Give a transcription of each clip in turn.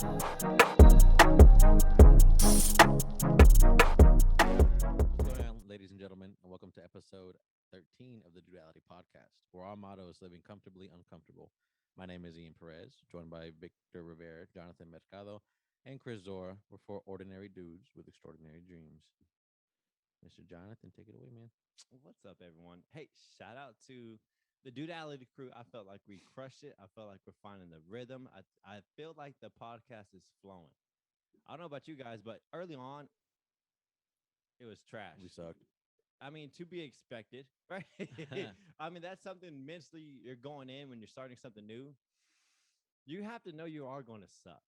going on, ladies and gentlemen, and welcome to episode 13 of the Dudeality podcast, where our motto is living comfortably uncomfortable. My name is Ian Perez, joined by Victor Rivera, Jonathan Mercado, and Chris Zora. We're four ordinary dudes with extraordinary dreams. Mr. Jonathan, take it away, man. What's up, everyone? Hey, shout out to the Dudeality crew. I felt like we crushed it. I felt like we're finding the rhythm. I feel like the podcast is flowing. I don't know about you guys, but early on, it was trash. We sucked. I mean, to be expected, right? I mean, that's something mentally you're going in when you're starting something new. You have to know you are going to suck.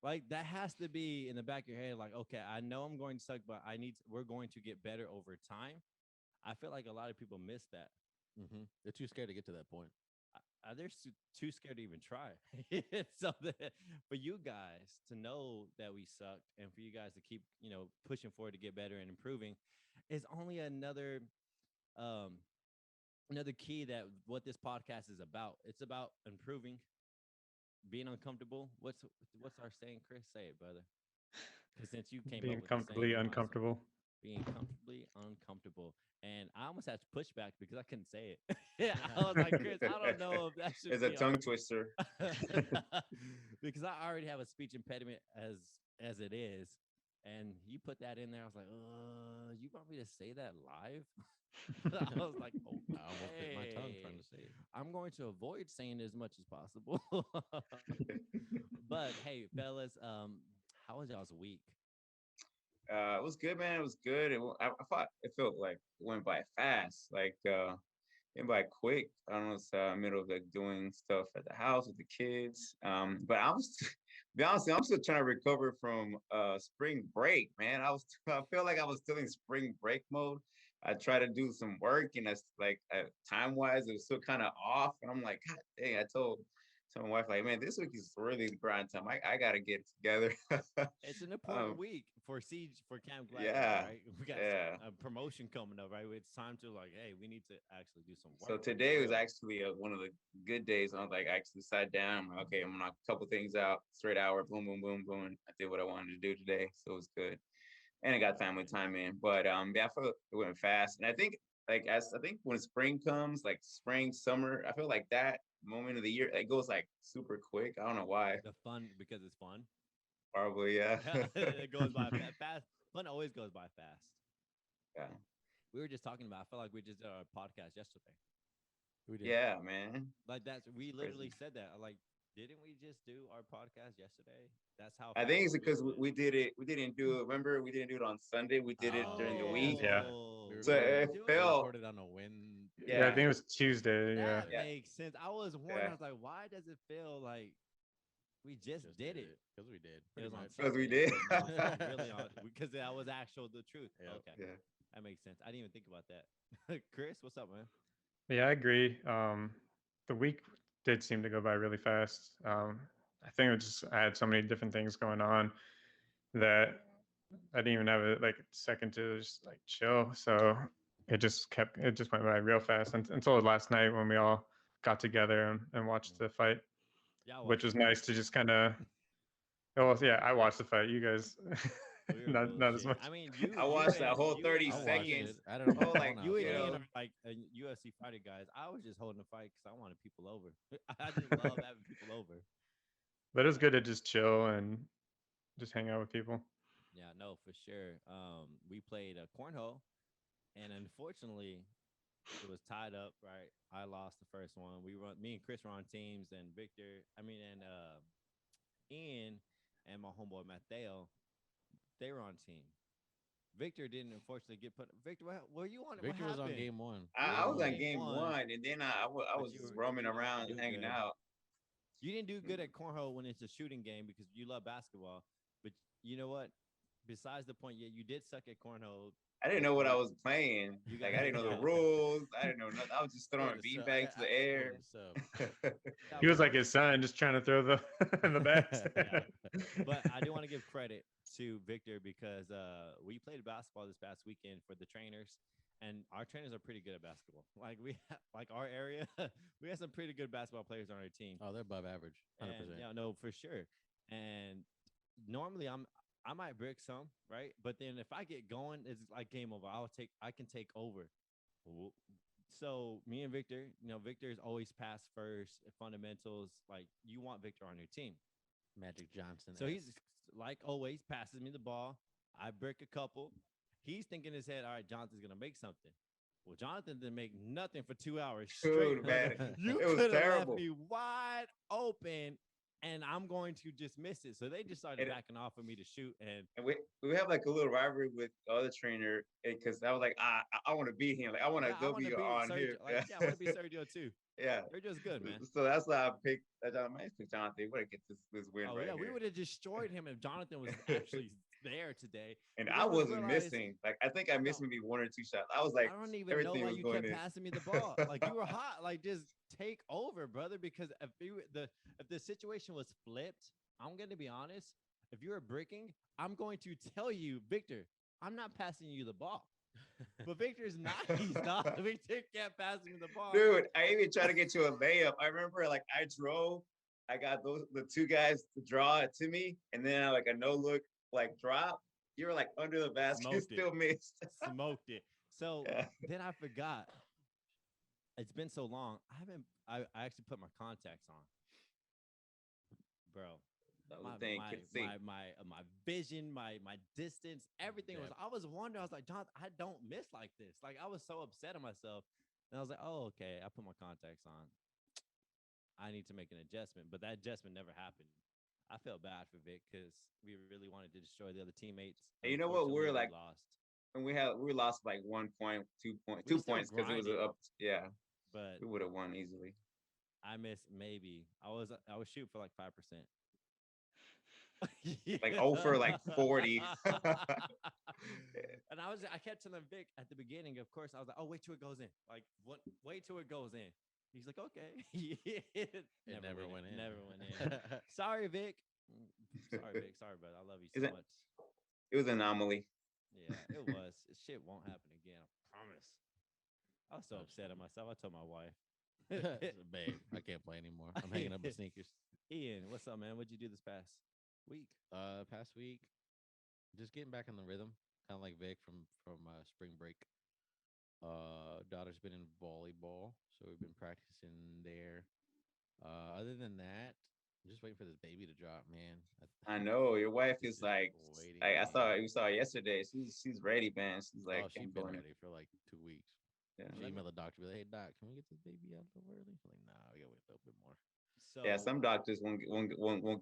Like that has to be in the back of your head. Like, okay, I know I'm going to suck, but we're going to get better over time. I feel like a lot of people miss that. They're too scared to get to that point. They're too scared to even try. So for you guys to know that we sucked and for you guys to keep, pushing forward to get better and improving is only um, another key that what this podcast is about. It's about improving, being uncomfortable. What's our saying, Chris? Say it, brother. Because since you came Being up with comfortably uncomfortable. Being comfortably uncomfortable. And I almost had to push back because I couldn't say it. Yeah, I was like, Chris, I don't know if that should It's be a tongue twister. because I already have a speech impediment as it is. And you put that in there. I was like, you want me to say that live? I was like, oh, I almost bit my tongue trying to say it. I'm going to avoid saying it as much as possible. But hey, fellas, how was y'all's week? It was good, man. It was good. I thought it felt like it went by fast, like it went by quick. I don't know, it's middle of like doing stuff at the house with the kids. But I was, to be honest, I'm still trying to recover from spring break, man. I feel like I was still in spring break mode. I tried to do some work, and that's like time wise, it was still kind of off. And I'm like, God dang! I told my wife, like, man, this week is really grind time. I gotta get it together. It's an important week for Siege for Camp Gladiator, yeah, right? We got yeah. a promotion coming up, right? It's time to like, hey, we need to actually do some work. So today was actually one of the good days. I was like, I actually sat down. I'm like, okay, I'm gonna knock a couple things out, straight hour, boom, boom, boom, boom. I did what I wanted to do today, so it was good, and I got family time in. But yeah, I felt it went fast, and I think I think when spring comes, like spring, summer, I feel like that moment of the year it goes like super quick. I don't know why. The fun because it's fun. Probably, yeah. It goes by fast. Fun always goes by fast. Yeah. We were just talking about. I felt like we just did our podcast yesterday. We did. Yeah, man. Like we literally Crazy. said that. Like, didn't we just do our podcast yesterday? That's how. I think it's fast because went. we did it. We didn't do it. Remember, we didn't do it on Sunday. We did it during the week. Yeah. We So it we felt. recorded on a wind. Yeah, I think it was Tuesday. Yeah. That makes sense. I was wondering. Yeah. I was like, why does it feel like we just did it? because we did. It was Pretty on much. Because we Sunday. did. It was really on because that was actual the truth. Yep. Okay, Yeah. that makes sense. I didn't even think about that. Chris, what's up, man? Yeah, I agree. The week did seem to go by really fast. I think it was just I had so many different things going on that I didn't even have a second to just like chill. So it just went by real fast until last night when we all got together and watched the fight, Yeah, which was nice to just kind of. Oh yeah, I watched the fight. You guys, not as much. I mean, I watched that whole you 30 I and- watched seconds. it. I don't know. Oh, like, You and you Ian know. are like UFC fighter guys. I was just holding the fight because I wanted people over. I just love having people over. But it was good to just chill and just hang out with people. Yeah, no, for sure. We played a cornhole, and unfortunately, it was tied up. Right, I lost the first one. Me and Chris were on teams, and Ian and my homeboy Mateo, they were on team. Victor didn't unfortunately get put. Victor, were you on? Victor what was on happened? game one. I was on Game game one, one, and then I but was you just were- roaming you didn't around, do hanging good. out. You didn't do good at cornhole when it's a shooting game because you love basketball. But you know what? Besides the point, yeah, you did suck at cornhole. I didn't know what I was playing. You Like got- I didn't know yeah. the rules. I didn't know nothing. I was just throwing Wait, so beanbags to the air. That He was like his son, just trying to throw the the bats. Yeah. But I do want to give credit to Victor because we played basketball this past weekend for the trainers, and our trainers are pretty good at basketball. Like our area, we have some pretty good basketball players on our team. Oh, they're above average. 100%. And, yeah, no, for sure. And normally I might brick some, right? But then if I get going, it's like game over. I can take over. Whoop. So me and Victor, Victor's always pass first, fundamentals. Like you want Victor on your team. Magic Johnson. So he's like always passes me the ball. I brick a couple. He's thinking in his head, all right, Jonathan's gonna make something. Well, Jonathan didn't make nothing for 2 hours straight. Dude, man, You it was could have left terrible. me wide open, and I'm going to just miss it. So they just started And- backing off of me to shoot, and And we have like a little rivalry with the other trainer because I was like, I want to beat him. Like I want to I want to W be on Sergio. here. Like, yeah, I want to be Sergio too. Yeah. Sergio's good, man. So that's why I picked Jonathan. I picked Jonathan. We're gonna get this win Oh right yeah, we here. would have destroyed him if Jonathan was actually there today. And You I don't wasn't realize- missing. Like I think I missed No. maybe 1 or 2 shots. I was like, I don't even know everything why was you going kept in. passing me the ball. Like you were hot. Like just take over, brother. Because if the situation was flipped, I'm gonna be honest. If you were bricking, I'm going to tell you, Victor, I'm not passing you the ball. But Victor's not. He's not. Victor kept passing me the ball. Dude, I even tried to get you a layup. I remember like I drove, I got the 2 guys to draw it to me, and then I like a no look like drop. You were like under the basket, Smoked it. still missed. Smoked it. So Yeah. then I forgot. It's been so long. I actually put my contacts on. Bro. That was My, the thing. my, Could see. my vision, my distance, everything was. I was wondering. I was like, John, I don't miss like this. Like I was so upset at myself, and I was like, oh, okay. I put my contacts on. I need to make an adjustment, but that adjustment never happened. I felt bad for Vic because we really wanted to destroy the other teammates. And you know what? We're Unfortunately, we like, lost, and we lost like 1 point, 2 point, We 2 still points because it was grinded. up. Yeah, but we would have won easily. I missed maybe. I was shooting for like 5%. Like 0 for like 40. And I kept telling Vic at the beginning, of course, I was like, oh, wait till it goes in. Like, what? Wait till it goes in. He's like, okay. It never went in. Never went in. Sorry, Vic. Sorry, Vic. Sorry, brother. I love you so Is it- much. It was an anomaly. Yeah, it was. Shit won't happen again. I promise. I was so upset at myself. I told my wife. Babe, I can't play anymore. I'm hanging up the sneakers. Ian, what's up, man? What'd you do this past week? Past week, just getting back in the rhythm, kind of like Vic from spring break. Daughter's been in volleyball, so we've been practicing there. Other than that, I'm just waiting for this baby to drop, man. I know your wife is Just like, waiting, I man. saw you saw her yesterday. She's ready, man. She's like, Oh, she's I'm been going. ready for like 2 weeks. Yeah. She emailed the doctor, be like, "Hey doc, can we get this baby out a little early?" I'm like, "Nah, we gotta wait a little bit more." So Yeah, some doctors won't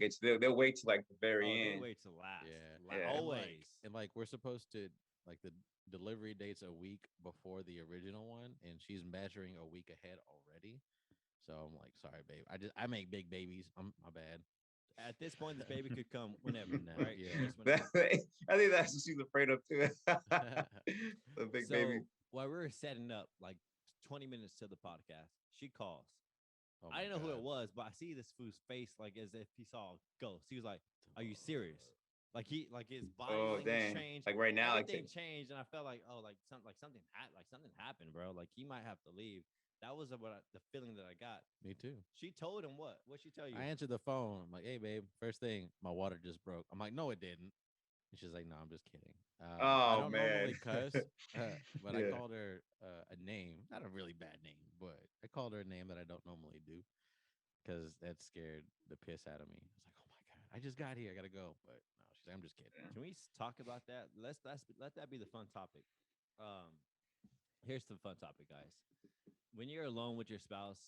get you. They'll wait till like the very they end. wait to last. Yeah. Yeah. Always. And like we're supposed to like the delivery date's a week before the original one, and she's measuring a week ahead already. So I'm like, sorry, babe. I make big babies. My bad. At this point, this baby could come whenever, No, right? yeah. Just whenever. I think that's what she's afraid of too. The big baby. While we were setting up, like 20 minutes to the podcast, she calls. Oh I my didn't know who it God. was, but I see this fool's face like as if he saw a ghost. He was like, "Are you serious?" Like his body Oh language dang! changed. Like right now, like Everything changed, and I felt like, oh, like something happened, bro. Like he might have to leave. That was the feeling that I got. Me too. She told him what? What'd she tell you? I answered the phone. I'm like, "Hey, babe. First thing, my water just broke." I'm like, "No, it didn't." And she's like, "No, I'm just kidding." I Oh, don't man. normally cuss, but I Yeah. called her a name, not a really bad name, but I called her a name that I don't normally do because that scared the piss out of me. I was like, "Oh my God, I just got here. I gotta go." But no, she's like, "I'm just kidding." Can we talk about that? Let that be the fun topic. Here's the fun topic, guys. When you're alone with your spouse,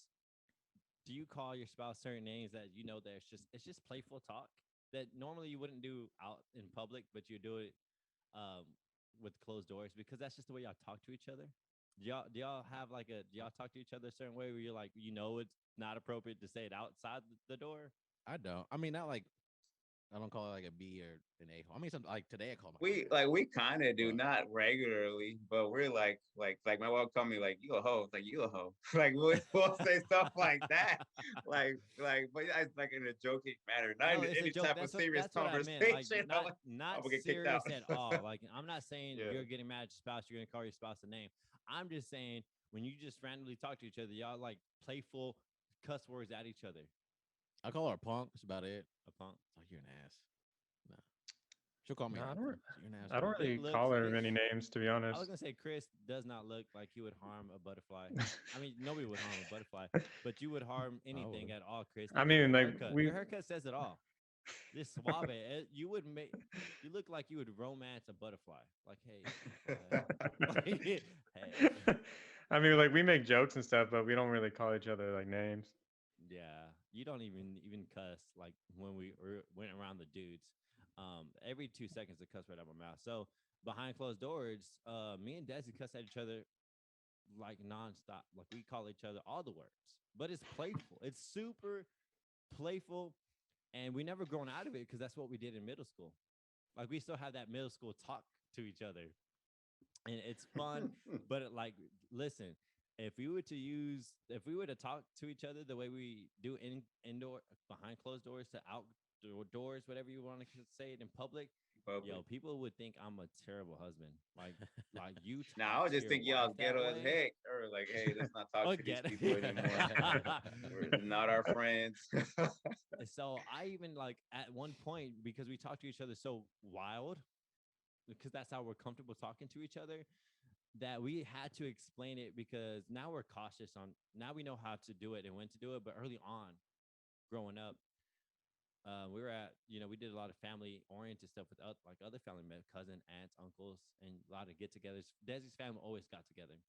do you call your spouse certain names that you know that it's just playful talk that normally you wouldn't do out in public, but you do it um, with closed doors because that's just the way y'all talk to each other? Do y'all have like do y'all talk to each other a certain way where you're like, it's not appropriate to say it outside the door? I don't. I mean, not like I don't call it like a B or an A hole. I mean, like today I called my We kind of do, But- not regularly, but we're like my wife call me like you a hoe, like you a hoe, like we'll say stuff like that, but it's like in a joking manner, not No, in it's a any joke. type of That's what- serious that's what I meant. conversation. Like, I'm like, not I'm gonna get kicked serious out. at all. Like I'm not saying Yeah. you're getting mad at your spouse, you're gonna call your spouse a name. I'm just saying when you just randomly talk to each other, y'all like playful cuss words at each other. I call her a punk. That's about it. A punk. Oh, you're an No. She'll call me No, anything. You're an I don't asshole. really looks- call her many names, to be I honest. was gonna say Chris does not look like he would harm a butterfly. I mean, nobody would harm a butterfly, but you would harm anything would. at all, Chris. I because mean, your like, haircut, we- your haircut says it all. This suave, you would make. You look like you would romance a butterfly. Like, hey, hey. I mean, like, we make jokes and stuff, but we don't really call each other like names. Yeah, you don't even cuss like when we went around the dudes. Every 2 seconds a cuss right out my mouth. So behind closed doors, me and Desi cuss at each other like nonstop. Like we call each other all the words, but it's playful. It's super playful, and we never grown out of it because that's what we did in middle school. Like we still have that middle school talk to each other, and it's fun. But like, listen, if we were to talk to each other the way we do indoor behind closed doors to outdoor doors, whatever you want to say it in public, yo, people would think I'm a terrible husband. Like you. Nah, I would just think y'all ghetto as heck, or like, hey, let's not talk to these people anymore. We're not our friends. So I even like at one point, because we talk to each other so wild, because that's how we're comfortable talking to each other, that we had to explain it, because now we're cautious on, now we know how to do it and when to do it. But early on growing up, we were at, we did a lot of family oriented stuff with like other family members, cousin, aunts, uncles, and a lot of get-togethers. Desi's family always got together,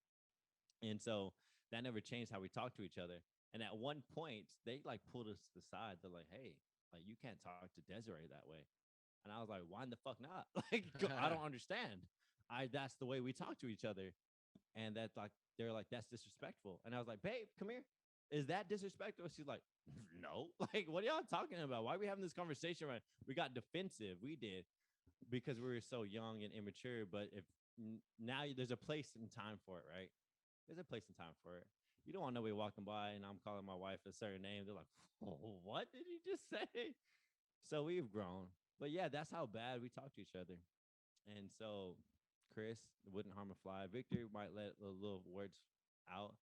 and so that never changed how we talk to each other. And at one point, they like pulled us to the side. They're like, "Hey, like you can't talk to Desiree that way." And I was like, "Why the fuck not? Like, I don't understand. That's the way we talk to each other." And that's like, they're like, "That's disrespectful." And I was like, "Babe, come here. Is that disrespectful?" She's like, "No." Like, what are y'all talking about? Why are we having this conversation? Right? We got defensive. We did, because we were so young and immature. But if now there's a place and time for it, right? There's a place and time for it. You don't want nobody walking by and I'm calling my wife a certain name. They're like, "Oh, what did you just say?" So we've grown. But yeah, that's how bad we talk to each other. And so Chris wouldn't harm a fly. Victor might let the little words out.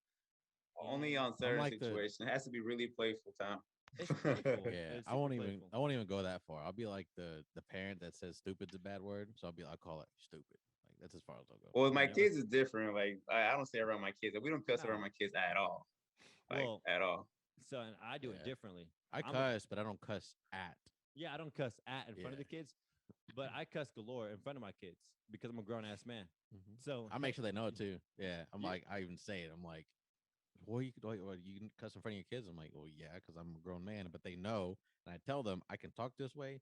Only on certain like situations. It has to be really playful, Tom. It's playful. Yeah, It's I won't super even playful. I won't even go that far. I'll be like the parent that says stupid's a bad word, so I'll call it stupid. Like that's as far as I'll go. Well, with my Yeah. kids is different. Like I don't stay around my kids. We don't cuss No. around my kids at all. Like Well, at all. so and I do it Yeah. differently. I I'm a- cuss, but I don't cuss at. Yeah, I don't cuss at in front of Yeah. the kids, but I cuss galore in front of my kids because I'm a grown ass man. So I make sure they know it too. Yeah, I'm Yeah. like, I even say it. I'm like, well, you can cuss in front of your kids. I'm like, well, yeah, because I'm a grown man, but they know, and I tell them I can talk this way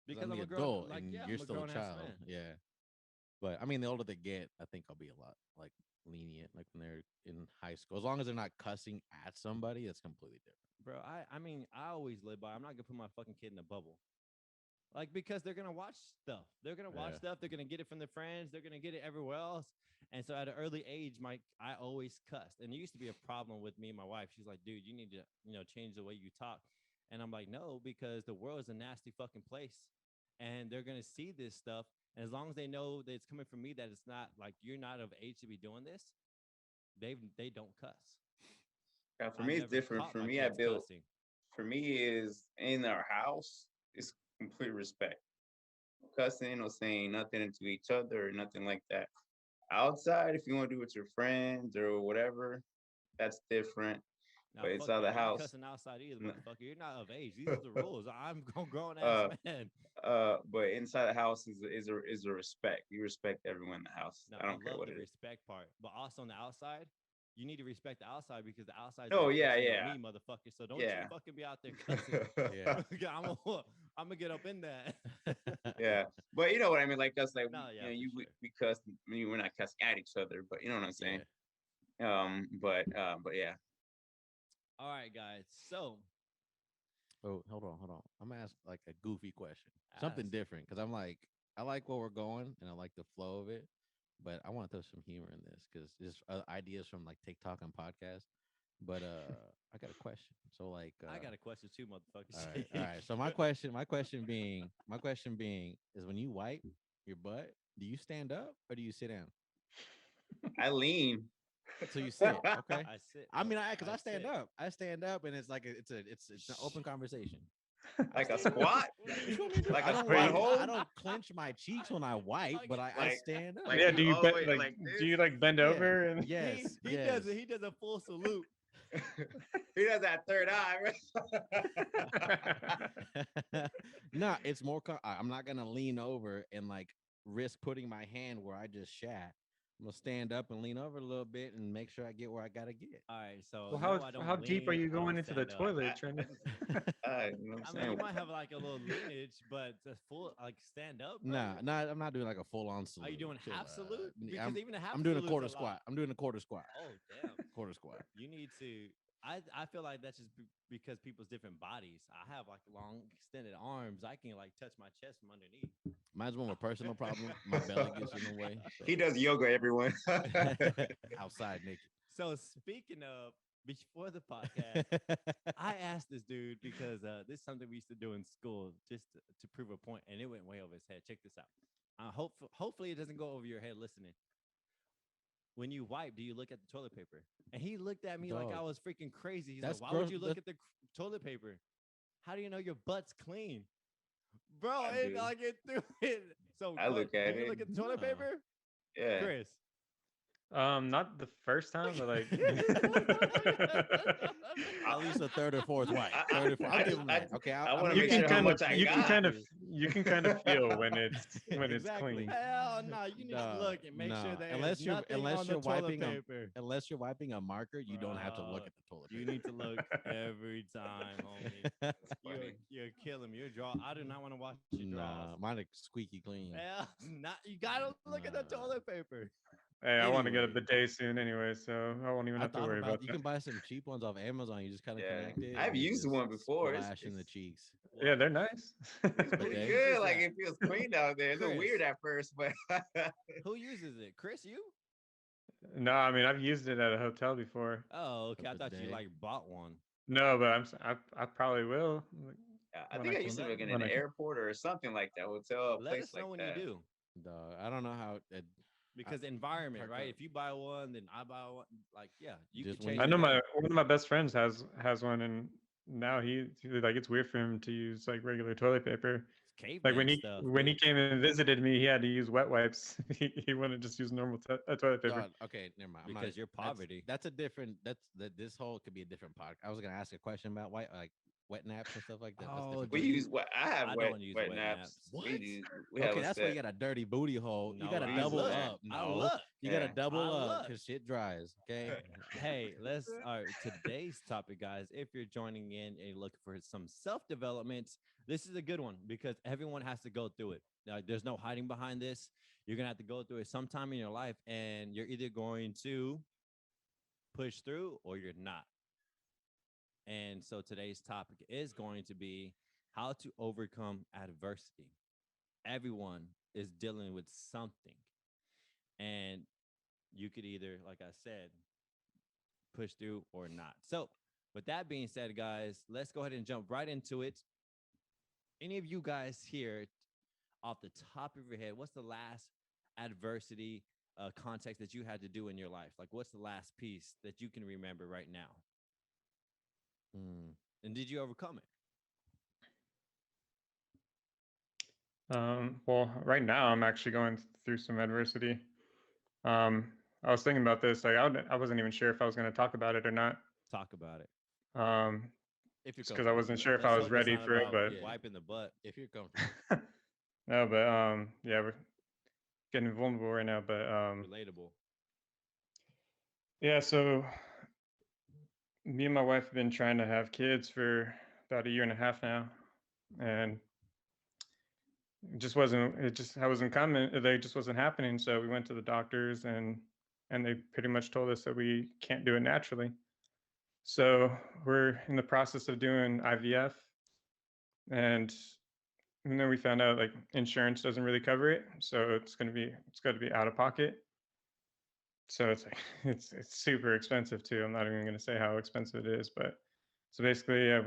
because I'm the a grown, adult like, and yeah, you're I'm a still a grown-ass child. man. Yeah, but I mean, the older they get, I think I'll be a lot like lenient, like when they're in high school, as long as they're not cussing at somebody. That's completely different. Bro, I mean, I always live by, I'm not gonna put my fucking kid in a bubble. Like, because they're gonna watch stuff. They're gonna watch Yeah. stuff. They're gonna get it from their friends. They're gonna get it everywhere else. And so at an early age, I always cussed. And it used to be a problem with me and my wife. She's like, "Dude, you need to, change the way you talk." And I'm like, "No, because the world is a nasty fucking place. And they're gonna see this stuff. And as long as they know that it's coming from me, that it's not like you're not of age to be doing this, they don't cuss." Yeah, for I've me, it's never different. taught For my me, I kids built. cussing. For me, is in our house is complete respect. No cussing, no saying nothing into each other, or nothing like that. Outside, if you want to do it with your friends or whatever, that's different. Now, But fuck inside you. the You ain't house, cussing outside either, no. motherfucker. You're not of age. These are the rules. I'm a grown Uh, ass man. but inside the house is a respect. You respect everyone in the house. No, I I don't care love what the it is. respect part, but also on the outside, you need to respect the outside because the outside is Oh, a yeah, reflection of yeah. me, motherfucker. So don't Yeah. you fucking be out there cussing. Yeah. I'm gonna get up in that. Yeah, but you know what I mean. Like us, like No, yeah, you for sure. we cuss. I mean, we're not cussing at each other, but you know what I'm saying. Yeah. But yeah. All right, guys. So Oh, hold on. I'm gonna ask like a goofy question, something Ask. different, because I'm like, I like where we're going and I like the flow of it, but I want to throw some humor in this because just ideas from like TikTok and podcast. But I got a question. So like, I got a question too, motherfucker. all right. So my question being is when you wipe your butt, do you stand up or do you sit down? I lean. So you sit, okay? I sit. I mean, because I stand sit. up. I stand up, and it's like it's an open conversation. Like a squat? What you want me to do? Like I a don't squat like, hold? I don't clench my cheeks when I wipe, but I Like- stand up. like Yeah, you do you all the bend way like like do you this? like bend Yeah. over and Yes, he yes. does a full salute. He does that third eye. No, it's more. I'm not gonna lean over and like risk putting my hand where I just shat. I'm gonna stand up and lean over a little bit and make sure I get where I gotta get. All right, so Well, no, I don't how deep are lean, you I don't going into the stand up. toilet trying to You know what I I'm mean, you saying? might have like a little leanage, but the full like stand up. Bro. No, no, I'm not doing like a full on salute. Are you doing Chill half out. salute? Because I'm, even a half I'm doing a salute's quarter lot. squat. I'm doing a quarter squat. Oh damn! Quarter squat. You need to. I feel like that's just because people's different bodies. I have like long extended arms. I can like touch my chest from underneath. Mine's more of a personal problem. My belly gets in the way. So. He does yoga, everyone. Outside naked. So speaking of before the podcast, I asked this dude because this is something we used to do in school just to prove a point, and it went way over his head. Check this out. Hopefully it doesn't go over your head listening. When you wipe, do you look at the toilet paper? And he looked at me like I Dog. was freaking crazy. He's That's like, why would gross. you look at the toilet paper? How do you know your butt's clean? Bro, I it do. like it threw it. So I look do at you it. look at the toilet No. paper? Yeah. Chris. not the first time, but like At least a third or fourth wipe. I- Third or fourth. I I'll give just- him I that. just- Okay, I wanna I'll you make give can sure how kind much of I you can got. kind of you can kind of feel when it's Exactly. clean. Hell no, you need to No, look and make sure no. there Unless is you're- nothing unless on you're the toilet wiping 'em. paper. Unless you're wiping a marker, you don't have to look Bruh, at the toilet You paper. need to look every time, homie. That's You're, funny. you're killing me. Your draw. I do not want to watch your draws. Nah, mine are squeaky clean. Hell, not. You gotta look at the Nah. toilet paper. Hey, I want to get a Anyway. bidet soon anyway, so I won't even I have to thought worry about you that. can buy some cheap ones off Amazon. You just kind of Yeah. connect it. I've and you used just one before. Splash in the It's- cheeks. Yeah, they're nice. It's But pretty they- good. Who's Like that? it feels clean out there. It's a little Chris. weird at first, but Who uses it? Chris, you? No, I mean I've used it at a hotel before. Oh, okay. I A thought you bidet. like bought one. No, but I probably will. I When think I I used to can- look in when an I can- airport or something like that, hotel, Let place us know like when that. you do. Dog, I don't know how. Because environment, Park right? up. If you buy one, then I buy one. Like, yeah, you Just can when change. you- I know the game. one of my best friends has one, and now he like it's weird for him to use like regular toilet paper. It's caveman Like when stuff. he dude. came and visited me, he had to use wet wipes. He wouldn't just use normal toilet paper. Dog, okay, never mind. I'm not- Because you're that's- poverty. That's a different. This whole could be a different podcast. I was gonna ask a question about white like wet naps and stuff like that. That's Oh, different. We Do you- use what I have I wet, don't use wet wet naps. naps. What? We have Okay, a that's why you set. got a dirty booty hole. You No, gotta I double look. up. I No, look. you gotta Yeah. double I up look. because shit dries. Okay. Hey, let's all right. Today's topic, guys. If you're joining in and you're looking for some self-development, this is a good one because everyone has to go through it. There's no hiding behind this. You're gonna have to go through it sometime in your life, and you're either going to push through or you're not. And so today's topic is going to be how to overcome adversity. Everyone is dealing with something, and you could either, like I said, push through or not. So, with that being said, guys, let's go ahead and jump right into it. Any of you guys here, off the top of your head, what's the last adversity context that you had to do in your life? Like, what's the last piece that you can remember right now? Hmm. And did you overcome it? Well, right now I'm actually going through some adversity. I was thinking about this. Like I wasn't even sure if I was going to talk about it or not. Talk about it. If you're Just because I wasn't sure if Let's I was hope it's ready not for it, about but Yeah. wiping the butt. if you're comfortable. no, but yeah, we're getting vulnerable right now. But Relatable. yeah, so me and my wife have been trying to have kids for about a year and a half now, and I wasn't coming. They just wasn't happening. So we went to the doctors, and they pretty much told us that we can't do it naturally. So we're in the process of doing IVF, and then we found out like insurance doesn't really cover it, so it's got to be out of pocket. So it's like it's super expensive too. I'm not even going to say how expensive it is, but so basically, yeah,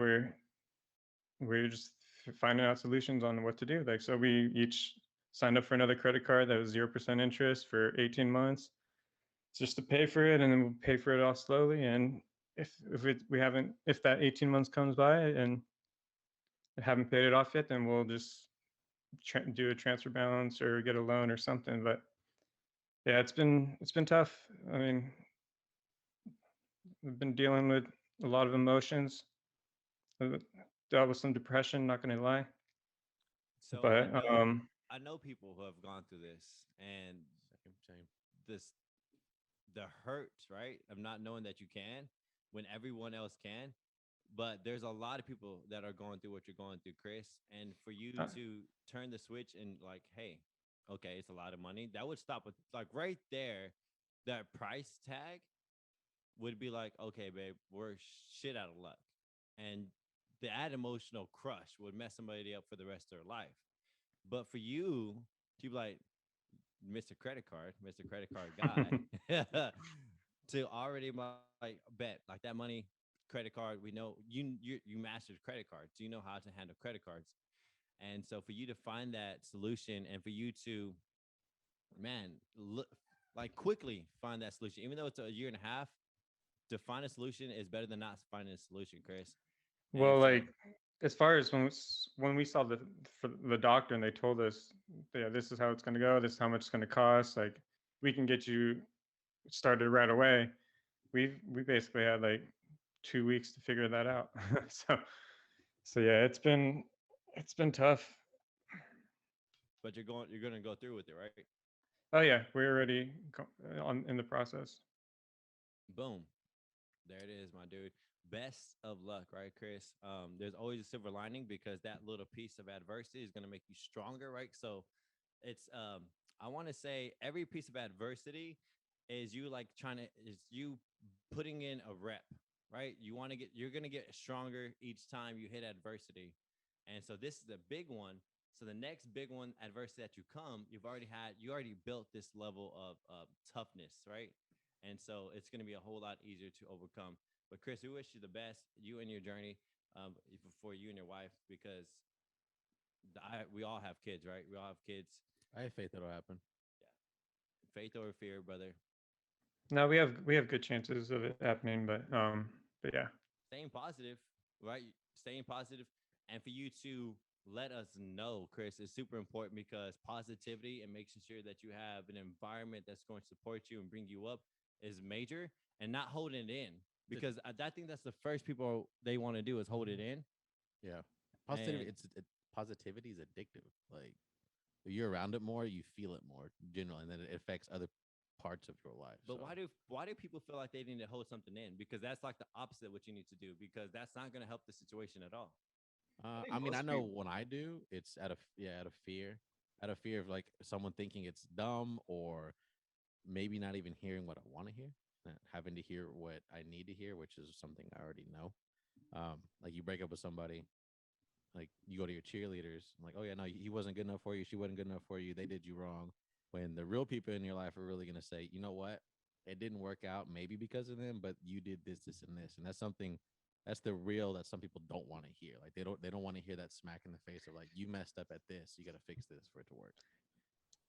we're just finding out solutions on what to do. Like, so we each signed up for another credit card that was 0% interest for 18 months, just to pay for it, and then we'll pay for it all slowly. And if that 18 months comes by and haven't paid it off yet, then we'll just do a transfer balance or get a loan or something. But yeah, it's been tough. I mean, I've been dealing with a lot of emotions. uh, Dealt with some depression, not gonna lie. So But I know people who have gone through this and Same. this the hurt, right? Of not knowing that you can when everyone else can. But there's a lot of people that are going through what you're going through, Chris. And for you uh, to turn the switch and like, hey, okay, it's a lot of money. That would stop with like right there, that price tag would be like, okay, babe, we're shit out of luck. And that emotional crush would mess somebody up for the rest of their life. But for you to be like, Mr. Credit Card guy, to already like bet like that money, credit card. We know you mastered credit cards. You know how to handle credit cards, and so for you to find that solution and for you to man look like quickly find that solution, even though it's a year and a half, to find a solution is better than not finding a solution, Chris. And well, so like as far as when we saw the doctor and they told us, yeah, this is how it's gonna go. This is how much it's gonna cost. Like we can get you started right away. We basically had like 2 weeks to figure that out. so so yeah, it's been tough. but you're gonna go through with it, right? Oh yeah, we're already on in the process. Boom. There it is, my dude. Best of luck, right, Chris? There's always a silver lining because that little piece of adversity is going to make you stronger, right? So it's I want to say every piece of adversity is you like is you putting in a rep, right? You're going to get stronger each time you hit adversity. And so this is a big one. So the next big one adversity that you already built this level of toughness, right? And so it's going to be a whole lot easier to overcome. But Chris, we wish you the best, you and your journey, for you and your wife, because we all have kids, right? We all have kids. I have faith it'll happen. Yeah, faith over fear, brother. No, we have good chances of it happening, but yeah. Staying positive, right? Staying positive, and for you to let us know, Chris, is super important because positivity and making sure that you have an environment that's going to support you and bring you up is major, and not holding it in because I think that's the first people they want to do is hold it in. Yeah, And positivity is addictive. Like if you're around it more, you feel it more generally, and then it affects other parts of your life. but So why do people feel like they need to hold something in? Because that's like the opposite of what you need to do because that's not going to help the situation at all. I think I mean, I most know people. when I do, it's out of fear of like someone thinking it's dumb or maybe not even hearing what I want to hear, having to hear what I need to hear, which is something I already know. Like you break up with somebody, like you go to your cheerleaders, like, oh yeah, no, he wasn't good enough for you, she wasn't good enough for you, they did you wrong. When the real people in your life are really gonna say, you know what, it didn't work out, maybe because of them, but you did this, and that's something. That's the real that some people don't want to hear. Like they don't want to hear that smack in the face of like you messed up at this, you got to fix this for it to work.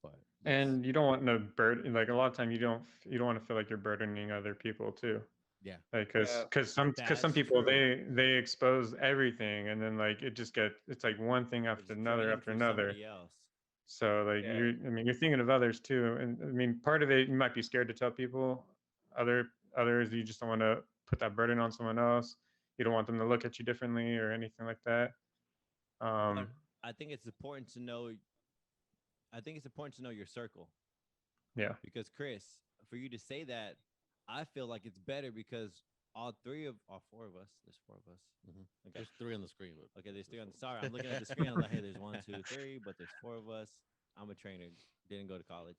But yes, And you don't want no burden. Like a lot of time, you don't want to feel like you're burdening other people too. yeah, Like Yeah, because some That's people true. they expose everything, and then like it's like one thing It's after another draining after for another. somebody else. So like yeah. I mean, you're thinking of others too, and I mean, part of it you might be scared to tell people. Others you just don't want to put that burden on someone else. You don't want them to look at you differently or anything like that. But Um, I think it's important to know. I think it's important to know your circle yeah. because Chris, for you to say that, I feel like it's better because all four of us. There's four of us. hmm Okay. there's three on the screen, but Okay. There's three on. four. Sorry, I'm looking at the screen. I'm like, hey, there's one, two, three, but there's four of us. I'm a trainer. Didn't go to college.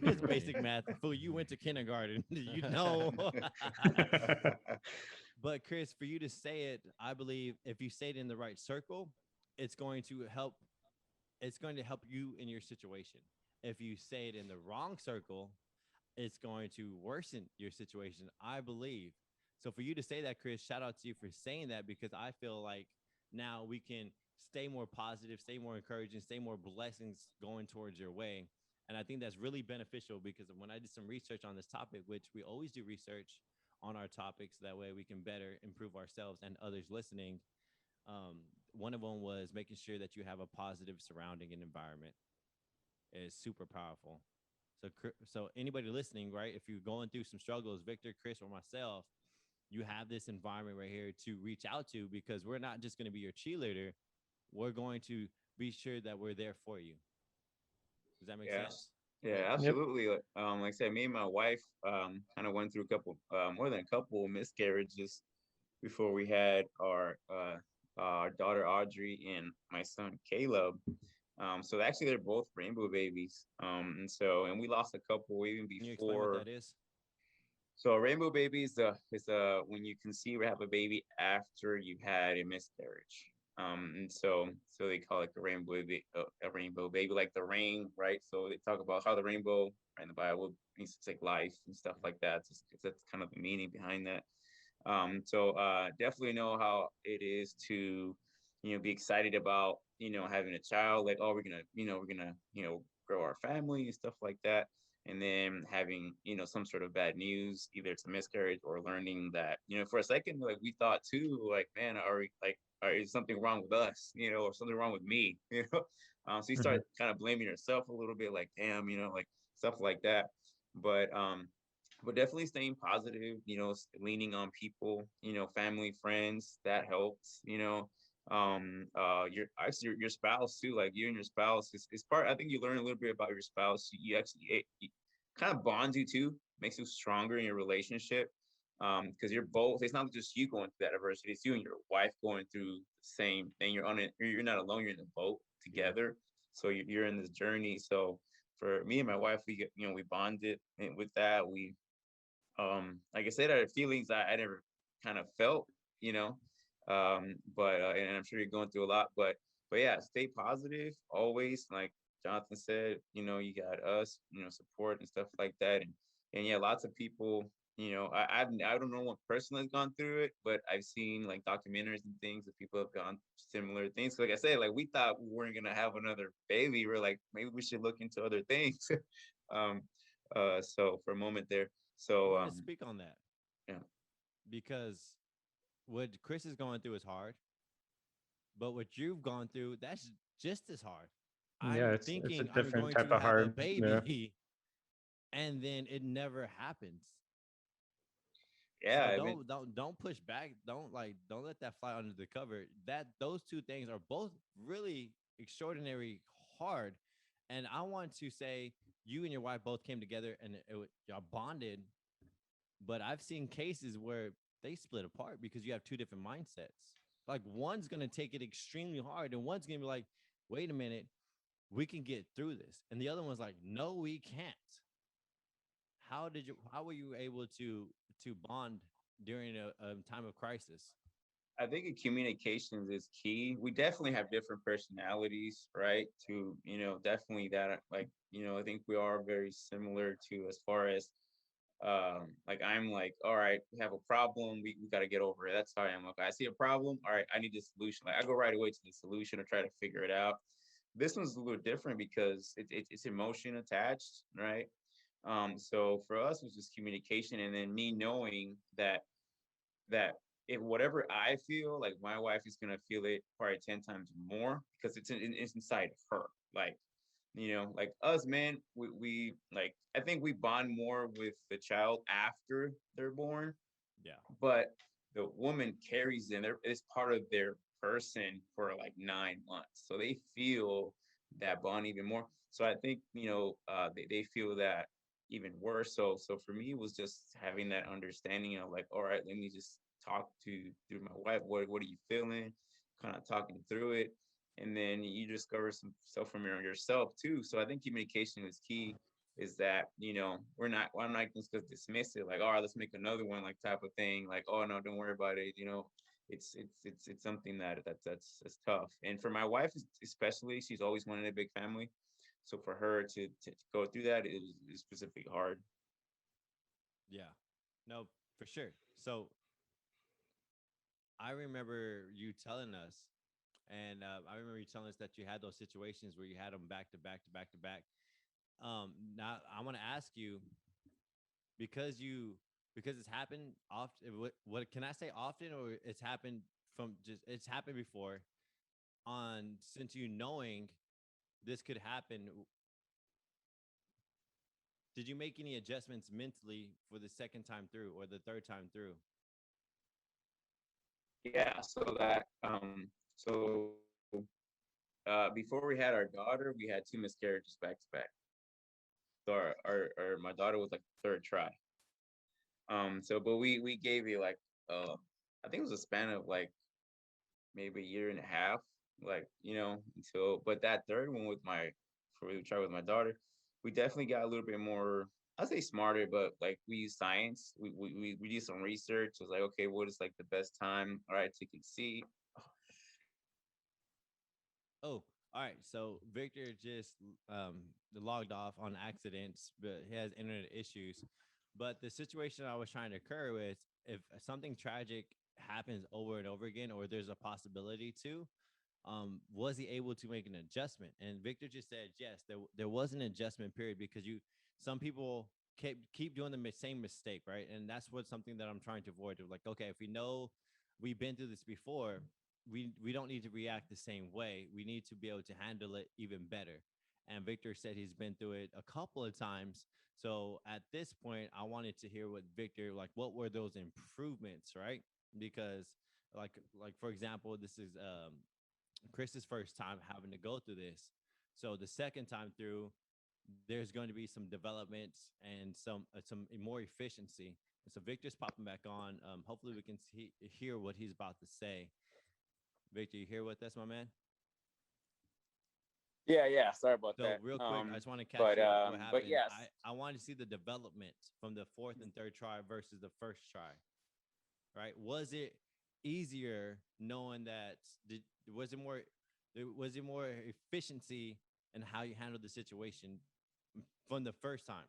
It's Hey, basic math. Fool, you went to kindergarten. You know. But Chris, for you to say it, I believe if you say it in the right circle, it's going to help. It's going to help you in your situation. If you say it in the wrong circle, it's going to worsen your situation, I believe. So for you to say that, Chris, shout out to you for saying that because I feel like now we can stay more positive, stay more encouraging, stay more blessings going towards your way. And I think that's really beneficial because when I did some research on this topic, which we always do research on our topics, that way we can better improve ourselves and others listening. Um, one of them was making sure that you have a positive surrounding and environment is super powerful. So anybody listening, right? If you're going through some struggles, Victor, Chris, or myself, you have this environment right here to reach out to, because we're not just going to be your cheerleader. We're going to be sure that we're there for you. Does that make Yes. sense? Yeah, Yep. absolutely. Like I said, me and my wife kind of went through a couple, more than a couple miscarriages before we had our daughter Audrey and my son Caleb. So actually, they're both rainbow babies. And we lost a couple even Can you explain what before. that is? So a rainbow baby is when you conceive or have a baby after you've had a miscarriage. And so they call it a rainbow baby, like the rain, right? So they talk about how the rainbow right, in the Bible means to take life and stuff like that. That's kind of the meaning behind that. Definitely know how it is to, be excited about, having a child. Like, oh, we're gonna grow our family and stuff like that. And then having, some sort of bad news, either it's a miscarriage or learning that, for a second, like we thought too, like, man, is something wrong with us, or something wrong with me, so you Mhm. start kind of blaming yourself a little bit, like, damn, like stuff like that. But definitely staying positive, leaning on people, family, friends, that helps, your actually your spouse too, like you and your spouse is part. I think you learn a little bit about your spouse. You actually it kind of bonds you too, makes you stronger in your relationship. Because you're both, it's not just you going through that adversity, it's you and your wife going through the same thing. You're on it, you're not alone, you're in the boat Yeah. together. So you're in this journey. So for me and my wife, we bonded, and with that we like I said, are feelings I never kind of felt, you know. But and I'm sure you're going through a lot, but yeah, stay positive always. Like Jonathan said, you got us, support and stuff like that, and yeah, lots of people. I don't know one person has gone through it, but I've seen like documentaries and things that people have gone similar things. Like I said, like we thought we weren't gonna have another baby. We're like, maybe we should look into other things. um, so for a moment there. I So want to speak on that yeah, because what Chris is going through is hard, but what you've gone through, that's just as hard. Yeah, I'm it's a thinking I'm different going type to of have a hard. Yeah. baby and then it never happens. yeah. So I mean, don't push back. Don't let that fly under the cover. That those two things are both really extraordinary hard. And I want to say you and your wife both came together and y'all bonded, but I've seen cases where they split apart because you have two different mindsets. Like one's gonna take it extremely hard, and one's gonna be like, wait a minute, we can get through this. And the other one's like, no, we can't. How were you able to bond during a time of crisis? I think communications is key. We definitely have different personalities, right? Definitely that, like, I think we are very similar to as far as like I'm like, all right, we have a problem, we got to get over it. That's how I am. Okay, I see a problem, all right, I need a solution. Like I go right away to the solution or try to figure it out. This one's a little different because it's emotion attached, right? So for us, it was just communication, and then me knowing that if whatever I feel, like my wife is gonna feel it probably 10 times more because it's inside her. Like us, man, we like I think we bond more with the child after they're born, Yeah. but the woman carries them. It's part of their person for like 9 months, so they feel that bond even more. So I think they feel that even worse. So for me, it was just having that understanding of like, all right, let me just talk to through my wife. What are you feeling? Kind of talking through it, and then you discover some stuff from yourself too. So I think communication is key, is that I'm not just gonna dismiss it like, all right, let's make another one, like type of thing, like, oh no, don't worry about it. It's something that's tough. And for my wife especially, she's always wanted a big family, so for her to go through that is specifically hard. Yeah. No, for sure. So I remember you telling us, and I remember you telling us that you had those situations where you had them back to back to back to back. Now I want to ask you, because it's happened often. What can I say often, or it's happened from just it's happened before. On since you knowing this could happen, did you make any adjustments mentally for the second time through or the third time through? Yeah, before we had our daughter, we had two miscarriages back to back. So my daughter was like the third try. But we gave it like I think it was a span of like maybe a year and a half, like until. But that third one with my before we tried with my daughter, we definitely got a little bit more. I'd say smarter, but like we use science. We did some research. It was like, okay, what is like the best time, all right, to conceive? Oh, all right. So Victor just logged off on accidents, but he has internet issues. But the situation I was trying to occur with, if something tragic happens over and over again, or there's a possibility to, was he able to make an adjustment? And Victor just said yes, there was an adjustment period because some people keep doing the same mistake, right? And that's what something that I'm trying to avoid. Of like, okay, if we know we've been through this before, we don't need to react the same way. We need to be able to handle it even better. And Victor said he's been through it a couple of times. So at this point, I wanted to hear what Victor, like, what were those improvements, right? Because like for example, this is Chris's first time having to go through this. So the second time through, there's going to be some developments and some more efficiency. And so Victor's popping back on. Hopefully we can hear what he's about to say. Victor, you here with us, my man? Yeah. Sorry about So that. real quick, I just want to catch But you up what happened. yes. I want to see the development from the fourth and third try versus the first try. Right? Was it easier knowing that was it more efficiency in how you handled the situation from the first time?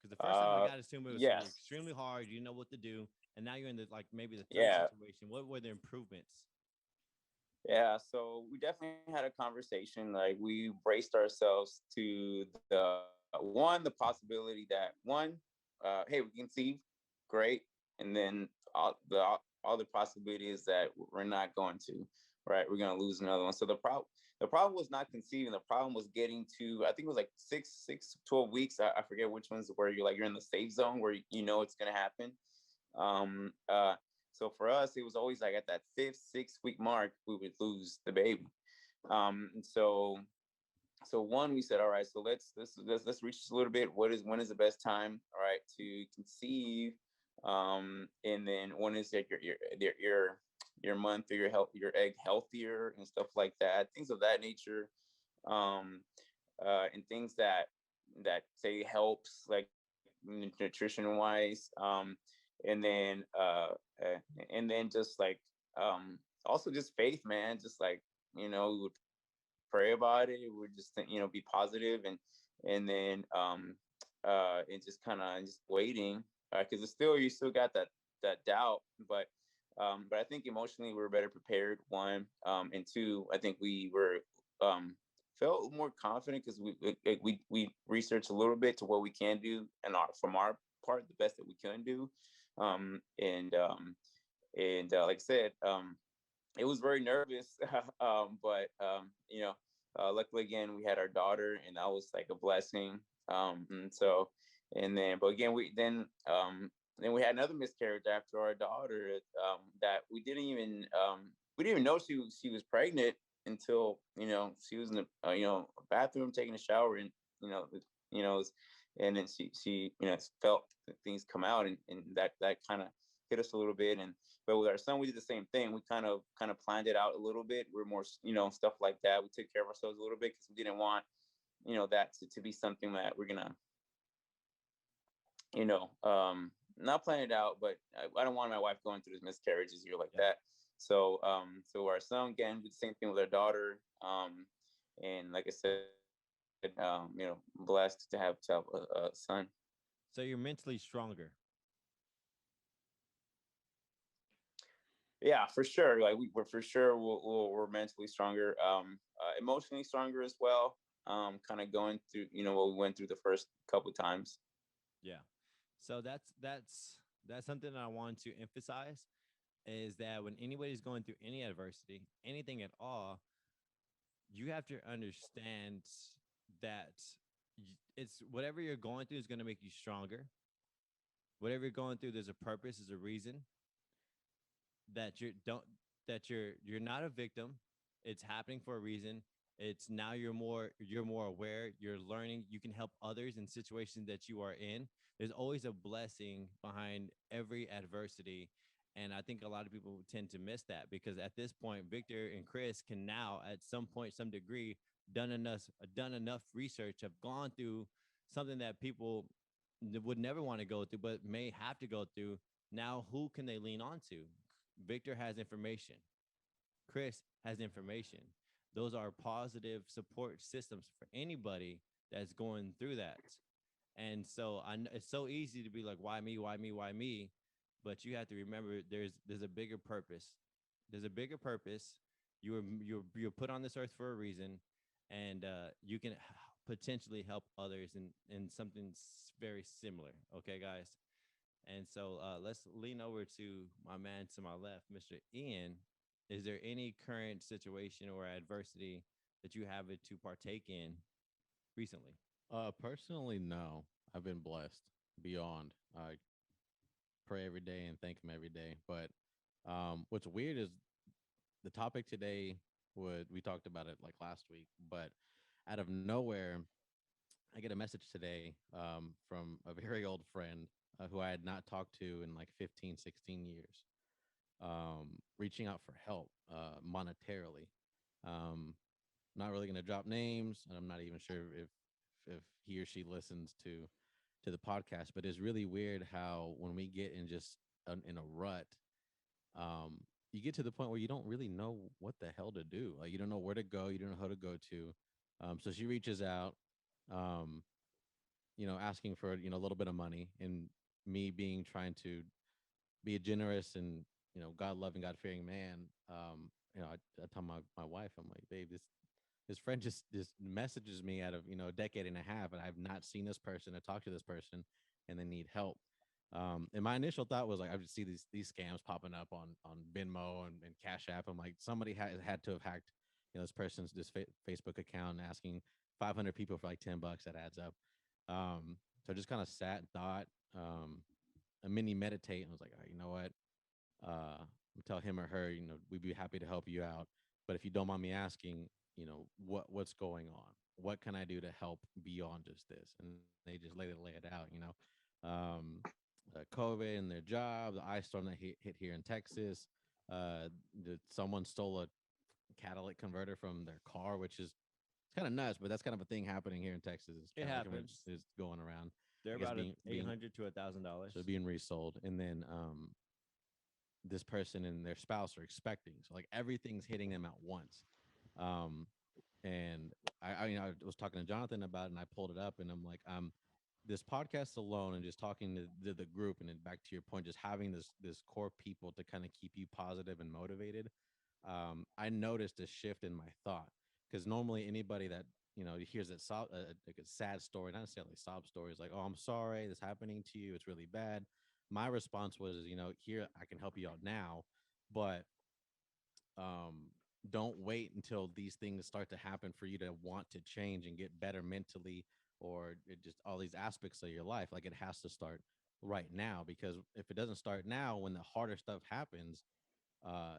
Because the first time I got to assume it was Yes. extremely hard. You know what to do, and now you're in the like maybe the third Yeah. situation. What were the improvements? Yeah, so we definitely had a conversation. Like we braced ourselves to the one, the possibility that one, hey, we conceive, great, and then all the possibilities that we're not going to, right? We're gonna lose another one. So the problem was not conceiving. The problem was getting to, I think it was like 12 weeks. I forget which ones where you're in the safe zone where you know it's gonna happen. Um, uh, so for us, it was always like at that 5th, 6th week mark, we would lose the baby. And so one, we said, all right, so let's reach this a little bit. When is the best time, all right, to conceive? And then when is like your month or your egg healthier and stuff like that, things of that nature. Um, and things that say helps like nutrition wise. And then just like also just faith, man, just like we would pray about it, we would just be positive, and then and just kind of just waiting, because it's still, you still got that doubt, but I think emotionally we were better prepared, one, and two, I think we were felt more confident because we researched a little bit to what we can do, and from our part the best that we can do. Like I said, it was very nervous, but luckily again we had our daughter, and that was like a blessing. And so, but again then we had another miscarriage after our daughter, that we didn't even know she was pregnant until she was in the bathroom taking a shower, and you know and then she felt things come out, and that kind of hit us a little bit. And but with our son, we did the same thing. We kind of planned it out a little bit. We're more stuff like that. We took care of ourselves a little bit because we didn't want that to be something that we're gonna not plan it out. But I don't want my wife going through this miscarriages year like that. So our son, again, did the same thing with our daughter. And like I said, blessed to have a son. So you're mentally stronger. Yeah, for sure. Like we're for sure we're mentally stronger, emotionally stronger as well. Kind of going through what we went through the first couple times. Yeah. So that's something that I want to emphasize is that when anybody's going through any adversity, anything at all, you have to understand that it's whatever you're going through is going to make you stronger. Whatever you're going through, there's a purpose, there's a reason that you're not a victim. It's happening for a reason. It's now you're more aware, you're learning, you can help others in situations that you are in. There's always a blessing behind every adversity. And I think a lot of people tend to miss that because at this point, Victor and Chris can now, at some point, some degree, done enough research, have gone through something that people would never want to go through, but may have to go through. Now, who can they lean on to? Victor has information. Chris has information. Those are positive support systems for anybody that's going through that. And so it's so easy to be like, why me? Why me? Why me? But you have to remember there's a bigger purpose. There's a bigger purpose. You're put on this earth for a reason, and you can potentially help others in something very similar. Okay, guys. And so let's lean over to my man to my left, Mr. Ian. Is there any current situation or adversity that you have to partake in recently? Personally, no. I've been blessed beyond. I pray every day and thank him every day. But what's weird is the topic today would we talked about it like last week, but out of nowhere, I get a message today from a very old friend who I had not talked to in like 15, 16 years, reaching out for help monetarily. Um, not really going to drop names, and I'm not even sure if he or she listens to the podcast. But it's really weird how when we get in just in a rut, um, you get to the point where you don't really know what the hell to do. Like you don't know where to go, you don't know who to go to. So she reaches out, um, asking for a little bit of money, and me being trying to be a generous and God loving, God fearing man. I tell my wife, I'm like, babe, this friend just messages me out of a decade and a half, and I've not seen this person or talked to this person, and they need help. And my initial thought was like I would see these scams popping up on Venmo and Cash App. I'm like somebody had to have hacked this person's Facebook account and asking 500 people for like $10. That adds up. So I just kind of sat and thought, a mini meditate, and was like, all right, you know what? Tell him or her, we'd be happy to help you out. But if you don't mind me asking, what's going on? What can I do to help beyond just this? And they just lay it out, COVID and their job, the ice storm that hit here in Texas. Someone stole a catalytic converter from their car, which is it's kind of nuts, but that's kind of a thing happening here in Texas. It happens. Is going around. They're I guess about being $800 to $1,000. so being resold, and then this person and their spouse are expecting, so like everything's hitting them at once. Um, and I was talking to Jonathan about it, and I pulled it up, and I'm like, this podcast alone, and just talking to the group, and then back to your point, just having this core people to kind of keep you positive and motivated. I noticed a shift in my thought because normally anybody that hears that like a sad story, not necessarily sob stories, like, oh, I'm sorry this happening to you, it's really bad. My response was, here I can help you out now, but um, don't wait until these things start to happen for you to want to change and get better mentally, or just all these aspects of your life. Like it has to start right now, because if it doesn't start now, when the harder stuff happens, uh,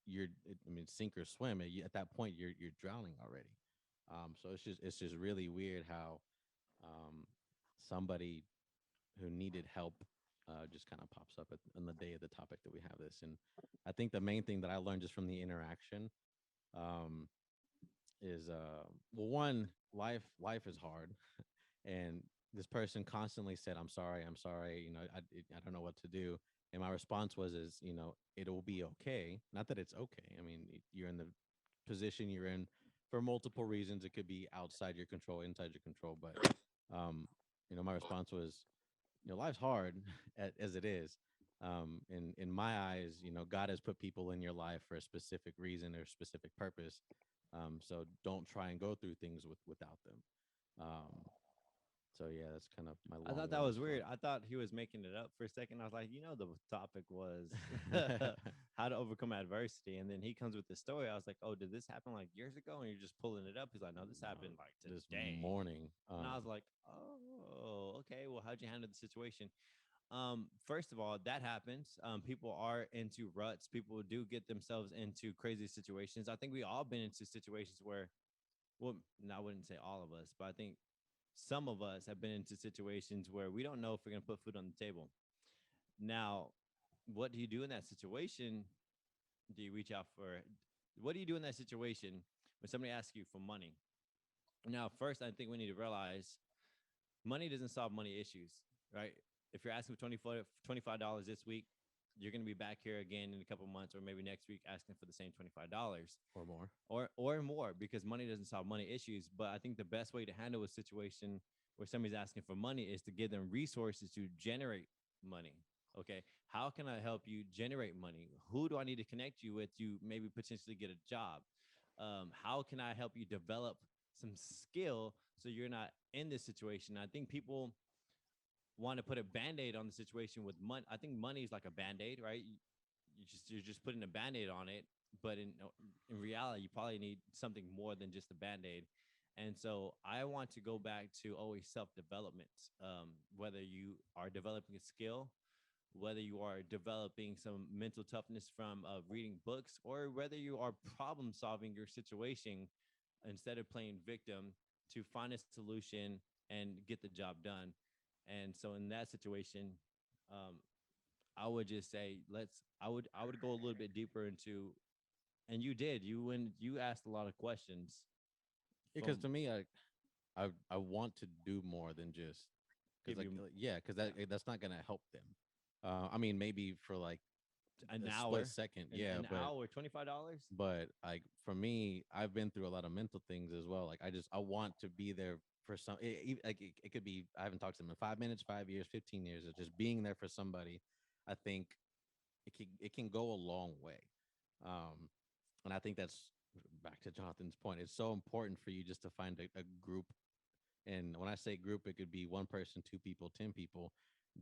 I mean, sink or swim. At that point, you're drowning already. So it's just really weird how um, somebody who needed help just kind of pops up on the day of the topic that we have this. And I think the main thing that I learned just from the interaction um, is well, one, life is hard, and this person constantly said, I'm sorry, I don't know what to do. And my response was, it'll be okay. Not that it's okay. I mean, you're in the position you're in for multiple reasons. It could be outside your control, inside your control, but um, my response was, life's hard as it is. In my eyes, God has put people in your life for a specific reason or specific purpose. So don't try and go through things without them. Um, So yeah, that's kind of my I thought that was weird. I thought he was making it up for a second. I was like, the topic was how to overcome adversity. And then he comes with the story. I was like, oh, did this happen like years ago? And you're just pulling it up. He's like, no, this happened like this today. morning. And I was like, oh, okay. Well, how'd you handle the situation? First of all, that happens. People are into ruts. People do get themselves into crazy situations. I think we all been into situations where, well, no, I wouldn't say all of us, but I think some of us have been into situations where we don't know if we're going to put food on the table. Now, what do you do in that situation? Do you reach out for, what do you do in that situation when somebody asks you for money? Now, first, I think we need to realize money doesn't solve money issues, right? If you're asking for $25 this week, you're going to be back here again in a couple months or maybe next week asking for the same $25 or more. Or more, because money doesn't solve money issues. But I think the best way to handle a situation where somebody's asking for money is to give them resources to generate money. Okay, how can I help you generate money? Who do I need to connect you with to maybe potentially get a job? How can I help you develop some skill so you're not in this situation? I think people want to put a band-aid on the situation with money. I think money is like a band-aid, right? You're just putting a band-aid on it, but in reality, you probably need something more than just a band-aid. And so I want to go back to always self-development. Whether you are developing a skill, whether you are developing some mental toughness from reading books, or whether you are problem solving your situation instead of playing victim to find a solution and get the job done. And so in that situation, um, I would just say I would go a little bit deeper into, and you did, when you asked a lot of questions. Because From to me, I want to do more than just give because you yeah, because that's not gonna help them. I mean, maybe for like an a hour, split second, an, yeah, an hour, $25. but like for me, I've been through a lot of mental things as well. Like I want to be there for some. It could be I haven't talked to them in 5 minutes, 5 years, 15 years. Of just being there for somebody. I think it can go a long way. Um, and I think that's back to Jonathan's point. It's so important for you just to find a group. And when I say group, it could be one person, two people, 10 people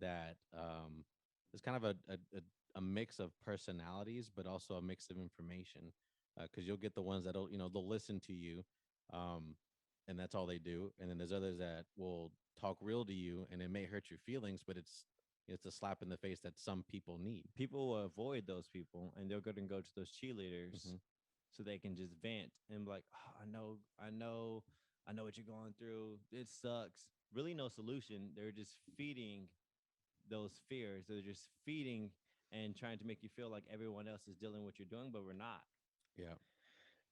that is kind of a mix of personalities, but also a mix of information. Because you'll get the ones that'll, they'll listen to you, um, and that's all they do. And then there's others that will talk real to you, and it may hurt your feelings, but it's a slap in the face that some people need. People will avoid those people, and they're going to go to those cheerleaders Mhm. so they can just vent and be like, oh, I know what you're going through. It sucks. Really, no solution. They're just feeding those fears. They're just feeding and trying to make you feel like everyone else is dealing with what you're doing, but we're not. Yeah.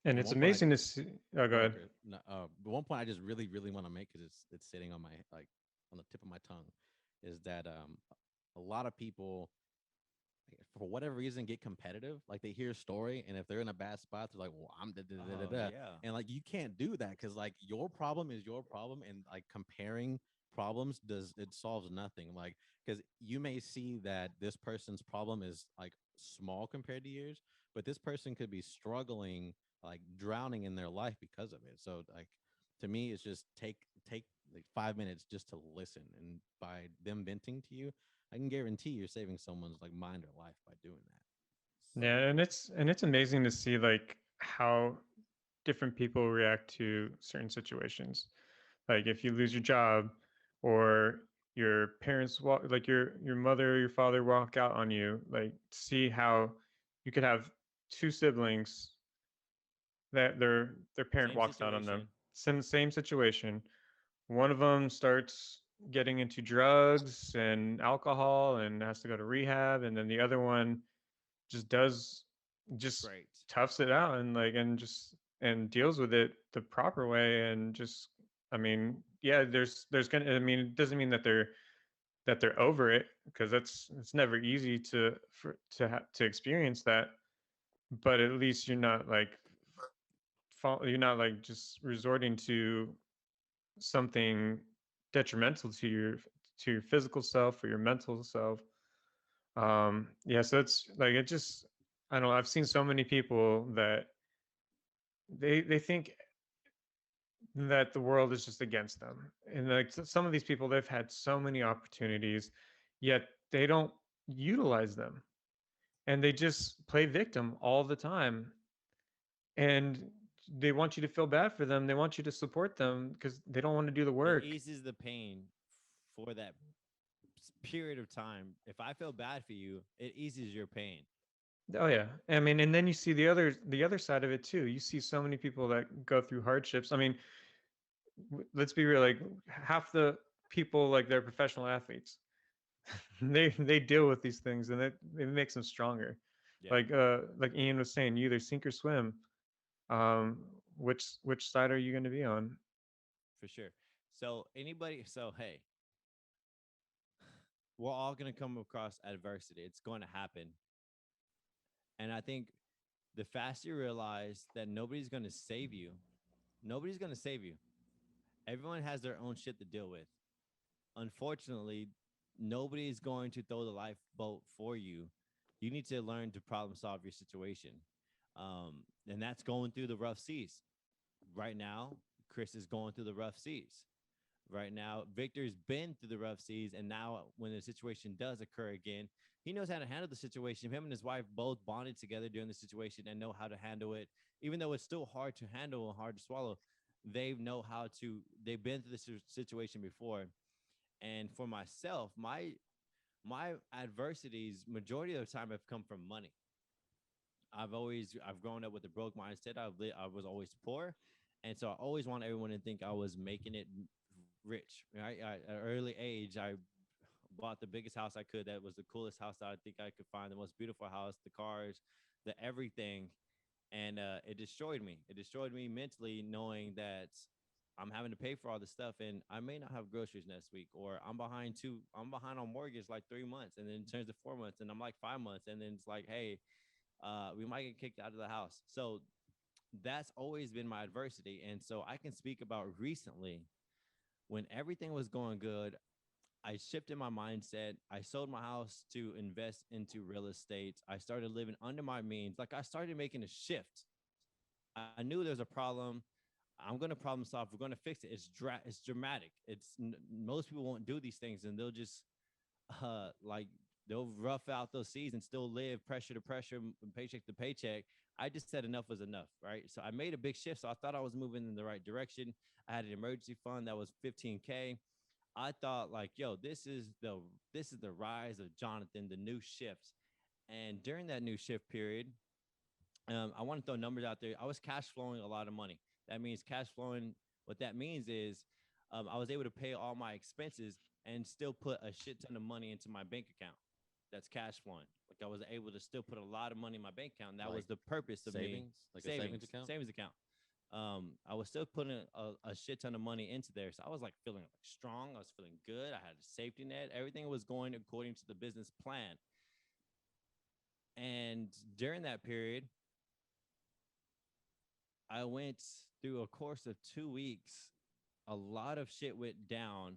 And And it's one point amazing to see. Oh, go ahead. okay, no, the one point I just really, really want to make because it's sitting on my like on the tip of my tongue, is that a lot of people for whatever reason get competitive. Like they hear a story, and if they're in a bad spot, they're like, "Well, I'm da da da da da," Yeah. and like you can't do that because like your problem is your problem, and like comparing problems it solves nothing. Like because you may see that this person's problem is like small compared to yours, but this person could be struggling, like drowning in their life because of it. So like to me, it's just take like 5 minutes just to listen, and by them venting to you, I can guarantee you're saving someone's like mind or life by doing that. Yeah, and it's amazing to see like how different people react to certain situations. Like if you lose your job, or your parents walk, like your mother or your father walk out on you, like see how you could have two siblings that their parent Same walks out on them. situation. Same situation. One of them starts getting into drugs and alcohol and has to go to rehab, and then the other one just does just Great. toughs it out and like and deals with it the proper way. And just, I mean, yeah, there's gonna, I mean, it doesn't mean that they're over it, because it's never easy to experience that. But at least you're not like you're not like just resorting to something detrimental to your physical self or your mental self. Yeah, so it's like, it just, I don't know, I've seen so many people that they think that the world is just against them. And like some of these people, they've had so many opportunities, yet they don't utilize them. And they just play victim all the time. And they want you to feel bad for them. They want you to support them because they don't want to do the It work. eases the pain for that period of time. If I feel bad for you, it eases your pain. Oh yeah. I mean, and then you see the other side of it too. You see so many people that go through hardships. I mean, let's be real, like half the people, like they're professional athletes. They deal with these things, and it makes them stronger. Yeah, Like Ian was saying, you either sink or swim. Um, which side are you going to be on? for sure. So anybody, so hey, we're all gonna come across adversity. It's going to happen. And I think the faster you realize that nobody's gonna save you, nobody's gonna save you. Everyone has their own shit to deal with. Unfortunately, nobody's going to throw the lifeboat for you. You need to learn to problem solve your situation. And that's going through the rough seas. Right now, Chris is going through the rough seas. Right now, Victor's been through the rough seas. And now, when the situation does occur again, he knows how to handle the situation. Him and his wife both bonded together during the situation and know how to handle it. Even though it's still hard to handle and hard to swallow, they know how to, they've been through this situation before. And for myself, my adversities majority of the time have come from money. I've grown up with a broke mindset. I was always poor, and so I always want everyone to think I was making it rich. Right, at an early age, I bought the biggest house I could. That was the coolest house that I think I could find. The most beautiful house, the cars, the everything, and it destroyed me. It destroyed me mentally, knowing that I'm having to pay for all this stuff, and I may not have groceries next week, or I'm behind on mortgage like 3 months, and then it turns to 4 months, and I'm like 5 months, and then it's like, hey, we might get kicked out of the house. So that's always been my adversity, and so I can speak about recently when everything was going good. I shifted my mindset. I sold my house to invest into real estate. I started living under my means. Like I started making a shift. I knew there's a problem. I'm going to problem solve. We're going to fix it. It's dramatic. Most people won't do these things, and they'll just like they'll rough out those seas and still live pressure to pressure, paycheck to paycheck. I just said enough was enough, right? So I made a big shift. So I thought I was moving in the right direction. I had an emergency fund that was 15K. I thought like, yo, this is the rise of Jonathan, the new shift. And during that new shift period, I want to throw numbers out there. I was cash flowing a lot of money. That means cash flowing. What that means is I was able to pay all my expenses and still put a shit ton of money into my bank account. That's cash flowing. Like I was able to still put a lot of money in my bank account. And that was Like the purpose of me savings, like a savings account. savings account. I was still putting a shit ton of money into there. So I was like feeling like strong. I was feeling good. I had a safety net. Everything was going according to the business plan. And during that period, I went through a course of 2 weeks. A lot of shit went down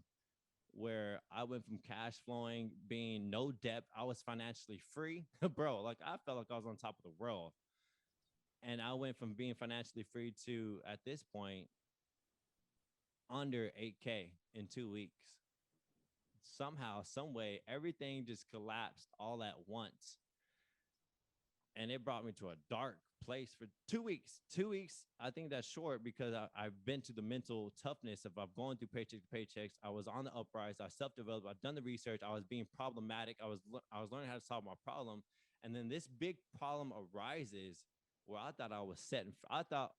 where I went from cash flowing, being no debt. I was financially free, bro. Like I felt like I was on top of the world. And I went from being financially free to at this point under 8K in 2 weeks. Somehow, some way, everything just collapsed all at once. And it brought me to a dark place for 2 weeks. 2 weeks, I think that's short because I've been to the mental toughness of I've gone through paycheck to paychecks. I was on the uprise. I self-developed. I've done the research. I was being problematic. I was learning how to solve my problem. And then this big problem arises where I thought I was set. I thought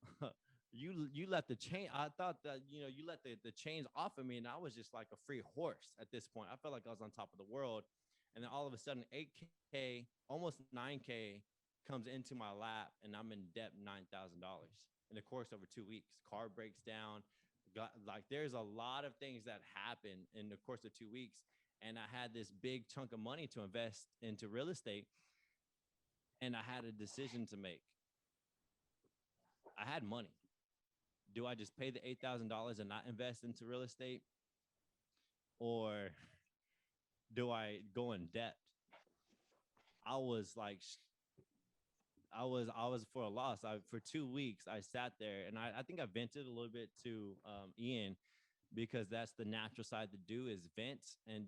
you let the chain. I thought that you let the chains off of me, and I was just like a free horse at this point. I felt like I was on top of the world, and then all of a sudden, 8K, almost 9K comes into my lap, and I'm in debt $9,000 in the course over 2 weeks. Car breaks down. Like there's a lot of things that happen in the course of 2 weeks, and I had this big chunk of money to invest into real estate, and I had a decision to make. I had money. Do I just pay the $8,000 and not invest into real estate, or do I go in debt? I was like I was for a loss. For 2 weeks I sat there, and I think I vented a little bit to Ian, because that's the natural side to do, is vent. And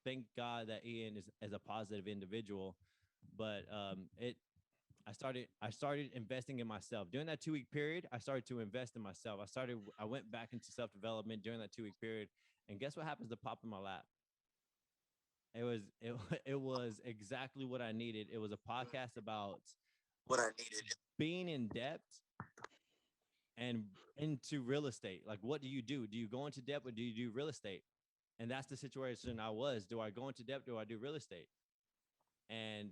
thank God that Ian is a positive individual. But it I started investing in myself during that 2 week period. I started to invest in myself. I went back into self development during that 2 week period, and guess what happens to pop in my lap? It was exactly what I needed. It was a podcast about what I needed, being in debt and into real estate. Like, what do you do? Do you go into debt or do you do real estate? And that's the situation I was. Do I go into debt? Do I do real estate? And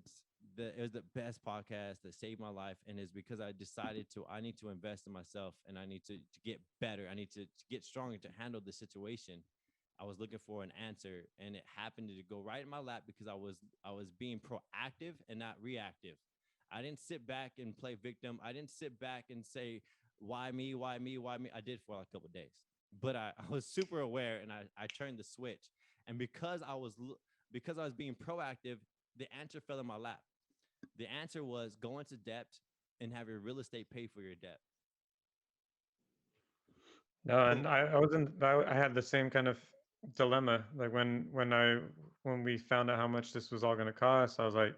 it was the best podcast that saved my life. And it's because I decided I need to invest in myself, and I need to get better. I need to get stronger to handle the situation. I was looking for an answer, and it happened to go right in my lap because I was being proactive and not reactive. I didn't sit back and play victim. I didn't sit back and say, why me? Why me? Why me? I did for like a couple of days, but I was super aware, and I turned the switch. And because I was being proactive, the answer fell in my lap. The answer was go into debt and have your real estate pay for your debt. No, and I wasn't. I had the same kind of dilemma. Like when we found out how much this was all going to cost, I was like,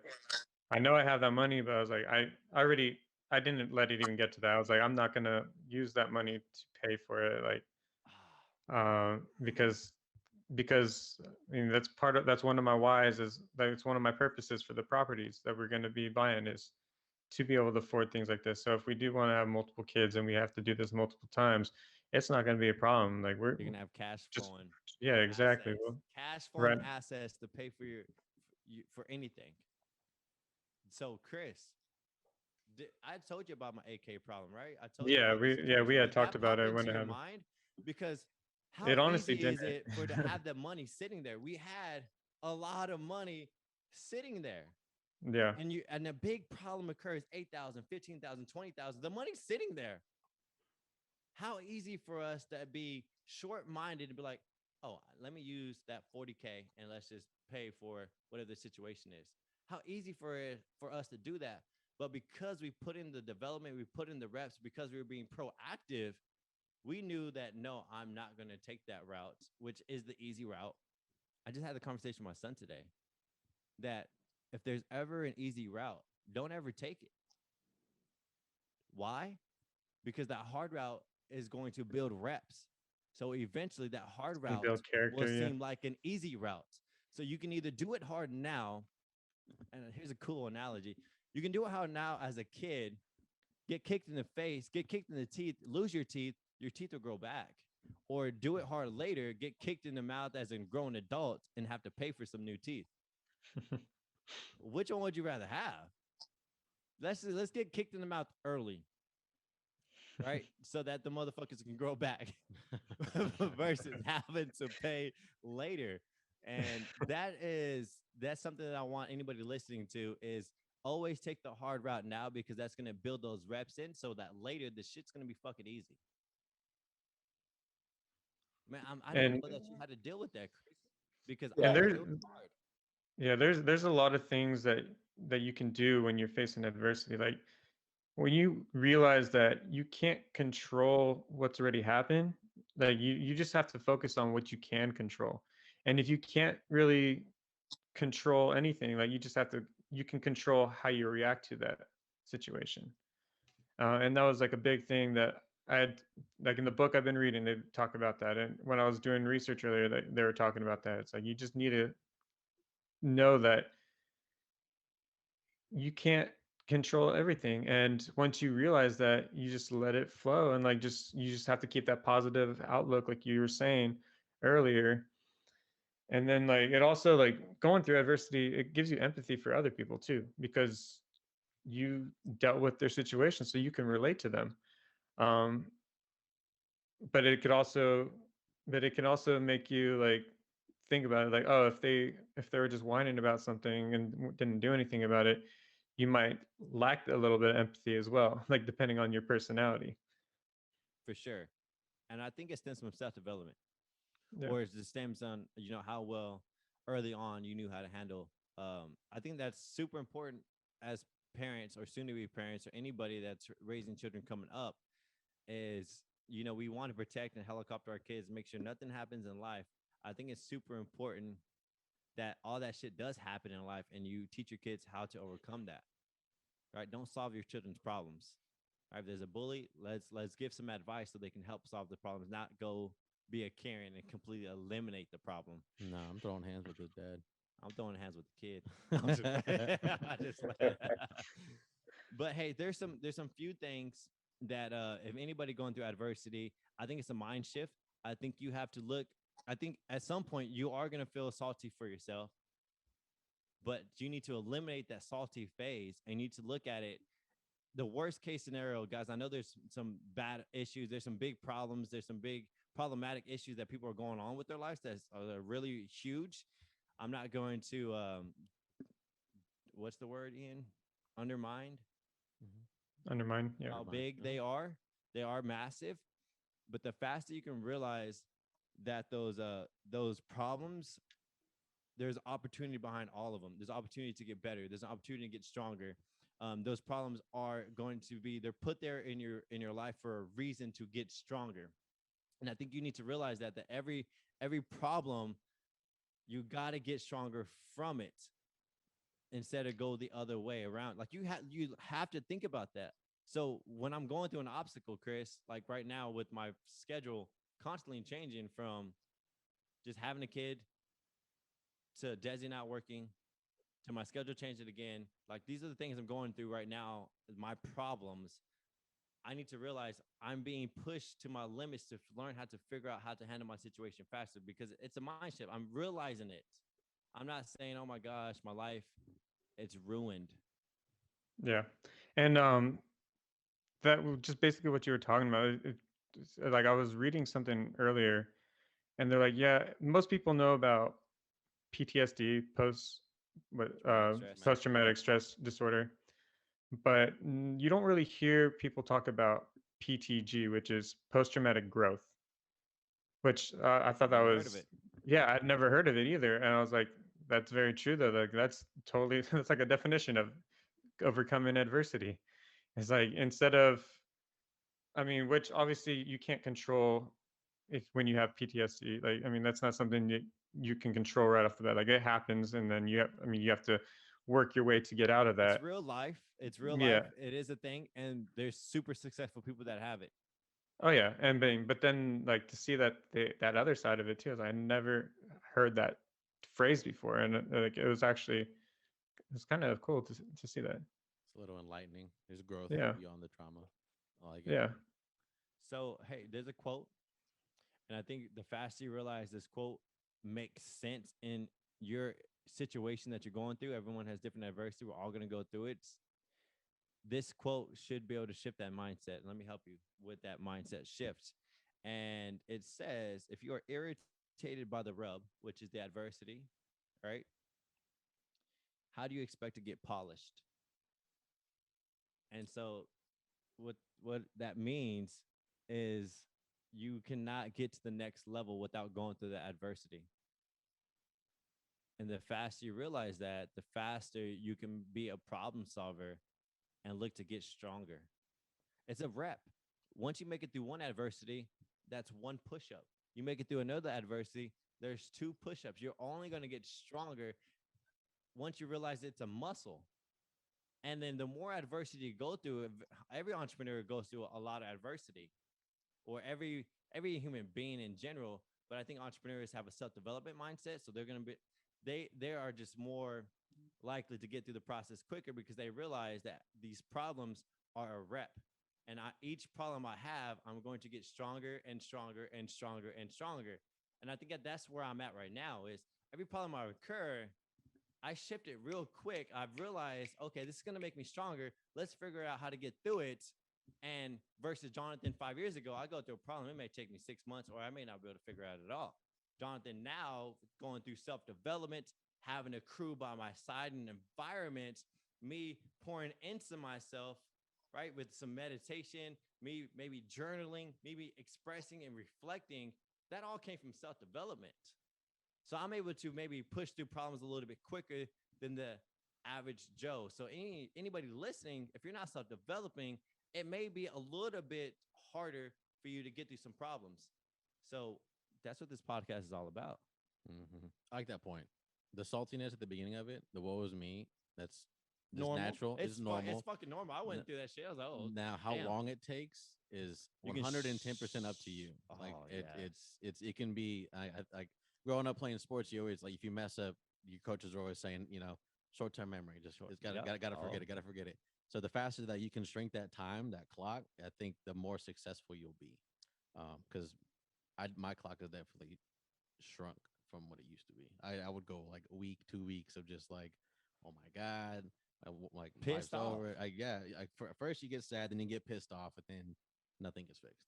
I know I have that money, but I was like, I didn't let it even get to that. I was like, I'm not going to use that money to pay for it, like, because I mean that's one of my whys, is that it's one of my purposes for the properties that we're going to be buying, is to be able to afford things like this. So if we do want to have multiple kids and we have to do this multiple times, it's not going to be a problem. Like You're gonna have cash just flowing. yeah, exactly. Assets, Well, cash right. flowing assets to pay for for anything. So Chris, I told you about my AK problem, right? I told you Yeah, about the we situation. had Did talked that about pop it when into it your happened. mind? Because how It honestly easy is didn't. it for to have that money sitting there? We had a lot of money sitting there. Yeah. And a big problem occurs 8,000, 15,000, 20,000. The money's sitting there. How easy for us to be short-minded and be like, oh, let me use that 40K and let's just pay for whatever the situation is. How easy for us to do that. But because we put in the development, we put in the reps, because we were being proactive, we knew that no, I'm not going to take that route, which is the easy route. I just had a conversation with my son today that if there's ever an easy route, don't ever take it. Why? Because that hard route is going to build reps. So eventually that hard route Build character. will Yeah. seem like an easy route. So you can either do it hard now, and here's a cool analogy. You can do it hard now as a kid, get kicked in the face, get kicked in the teeth, lose your teeth will grow back. Or do it hard later, get kicked in the mouth as a grown adult and have to pay for some new teeth. Which one would you rather have? Let's get kicked in the mouth early, right? So that the motherfuckers can grow back versus having to pay later. And that's something that I want anybody listening to, is always take the hard route now, because that's going to build those reps in so that later the shit's going to be fucking easy. Man, I didn't know that you had to deal with that, Chris, because Yeah, I there's it was hard. yeah, there's a lot of things that you can do when you're facing adversity. Like when you realize that you can't control what's already happened, like you just have to focus on what you can control. And if you can't really control anything, like you can control how you react to that situation. And that was like a big thing that I had, like in the book I've been reading, they talk about that. And when I was doing research earlier, they were talking about that. It's like you just need to know that you can't control everything, and once you realize that, you just let it flow, and like you just have to keep that positive outlook, like you were saying earlier. And then like it also, like going through adversity, it gives you empathy for other people too, because you dealt with their situation, so you can relate to them. um but it can also make you like think about it, like, oh, if they were just whining about something and didn't do anything about it, you might lack a little bit of empathy as well, like depending on your personality. For sure. And I think it stems from self-development, Yeah. or it stems on, how well early on you knew how to handle. I think that's super important as parents or soon to be parents or anybody that's raising children coming up is, we want to protect and helicopter our kids, make sure nothing happens in life. I think it's super important that all that shit does happen in life and you teach your kids how to overcome that. Right? Don't solve your children's problems. Right? If there's a bully, let's give some advice so they can help solve the problems, not go be a Karen and completely eliminate the problem. No, I'm throwing hands with his dad. I'm throwing hands with the kid. I'm just, I just but hey, there's some few things that if anybody going through adversity, I think it's a mind shift. I think you have to look. I think at some point you are gonna feel salty for yourself, but you need to eliminate that salty phase and you need to look at it. The worst case scenario, guys, I know there's some bad issues, there's some big problems, there's some big problematic issues that people are going on with their lives that are really huge. I'm not going to what's the word, Ian? Undermined Undermine. Yeah. how big they are. They are massive, but the faster you can realize that those problems, there's opportunity behind all of them. There's opportunity to get better. There's an opportunity to get stronger. Those problems are going to be, they're put there in your life for a reason to get stronger. And I think you need to realize that every problem, you got to get stronger from it instead of go the other way around. Like you have to think about that. So when I'm going through an obstacle, Chris, like right now with my schedule constantly changing from just having a kid to Desi not working to my schedule changing again, like these are the things I'm going through right now, my problems. I need to realize I'm being pushed to my limits to learn how to figure out how to handle my situation faster because it's a mind shift. I'm realizing it. I'm not saying, oh my gosh, my life, it's ruined. Yeah. And just basically what you were talking about. Like I was reading something earlier, and they're like, yeah, most people know about PTSD, post traumatic stress disorder, but you don't really hear people talk about PTG, which is post traumatic growth. Which I thought that Never heard of was, it. yeah, I'd never heard of it either, and I was like, that's very true though. Like that's totally that's like a definition of overcoming adversity. It's like instead of, I mean, which obviously you can't control if when you have PTSD. Like, I mean, that's not something that you can control right off the bat. Like it happens, and then you have to work your way to get out of that. It's real life. It's real Yeah. life. It is a thing, and there's super successful people that have it. Oh yeah, and but then like to see that that other side of it too, I never heard that phrase before, and like it was kind of cool to see that. It's a little enlightening. There's growth Yeah. beyond the trauma. I like it. Yeah. So, hey, there's a quote, and I think the faster you realize this quote makes sense in your situation that you're going through, everyone has different adversity. We're all going to go through it. This quote should be able to shift that mindset. Let me help you with that mindset shift. And it says, if you are irritated by the rub, which is the adversity, right? How do you expect to get polished? And so what that means is you cannot get to the next level without going through the adversity. And the faster you realize that, the faster you can be a problem solver and look to get stronger. It's a rep. Once you make it through one adversity, that's one push-up. You make it through another adversity, there's two push-ups. You're only going to get stronger once you realize it's a muscle. And then the more adversity you go through, every entrepreneur goes through a lot of adversity, or every human being in general. But I think entrepreneurs have a self-development mindset, so they're going to be they are just more likely to get through the process quicker because they realize that these problems are a rep. And each problem I have, I'm going to get stronger and stronger and stronger and stronger. And I think that's where I'm at right now is every problem I occur, I shift it real quick. I've realized, okay, this is going to make me stronger. Let's figure out how to get through it. And versus Jonathan 5 years ago, I go through a problem. It may take me 6 months, or I may not be able to figure out at all. Jonathan now going through self-development, having a crew by my side, an environment, me pouring into myself, right, with some meditation, me maybe journaling, maybe expressing and reflecting. That all came from self-development. So I'm able to maybe push through problems a little bit quicker than the average Joe. So anybody listening, if you're not self-developing, it may be a little bit harder for you to get through some problems. So that's what this podcast is all about. I like that point. The saltiness at the beginning of it, the woe is me, that's just Normal. natural. It's normal. It's fucking normal. I went through that shit. I was like, oh, Now, how damn. long it takes is You can 110% up to you. Like Oh, yeah. it can be. I like growing up playing sports. You always like if you mess up, your coaches are always saying, short term memory. Just it's gotta Yep. gotta Oh. forget it. Gotta forget it. So the faster that you can shrink that time, that clock, I think the more successful you'll be. Because my clock is definitely shrunk from what it used to be. I would go like a week, 2 weeks of just like, oh my god, like life's Pissed off. over. Yeah, like first you get sad, then you get pissed off, and then nothing is fixed.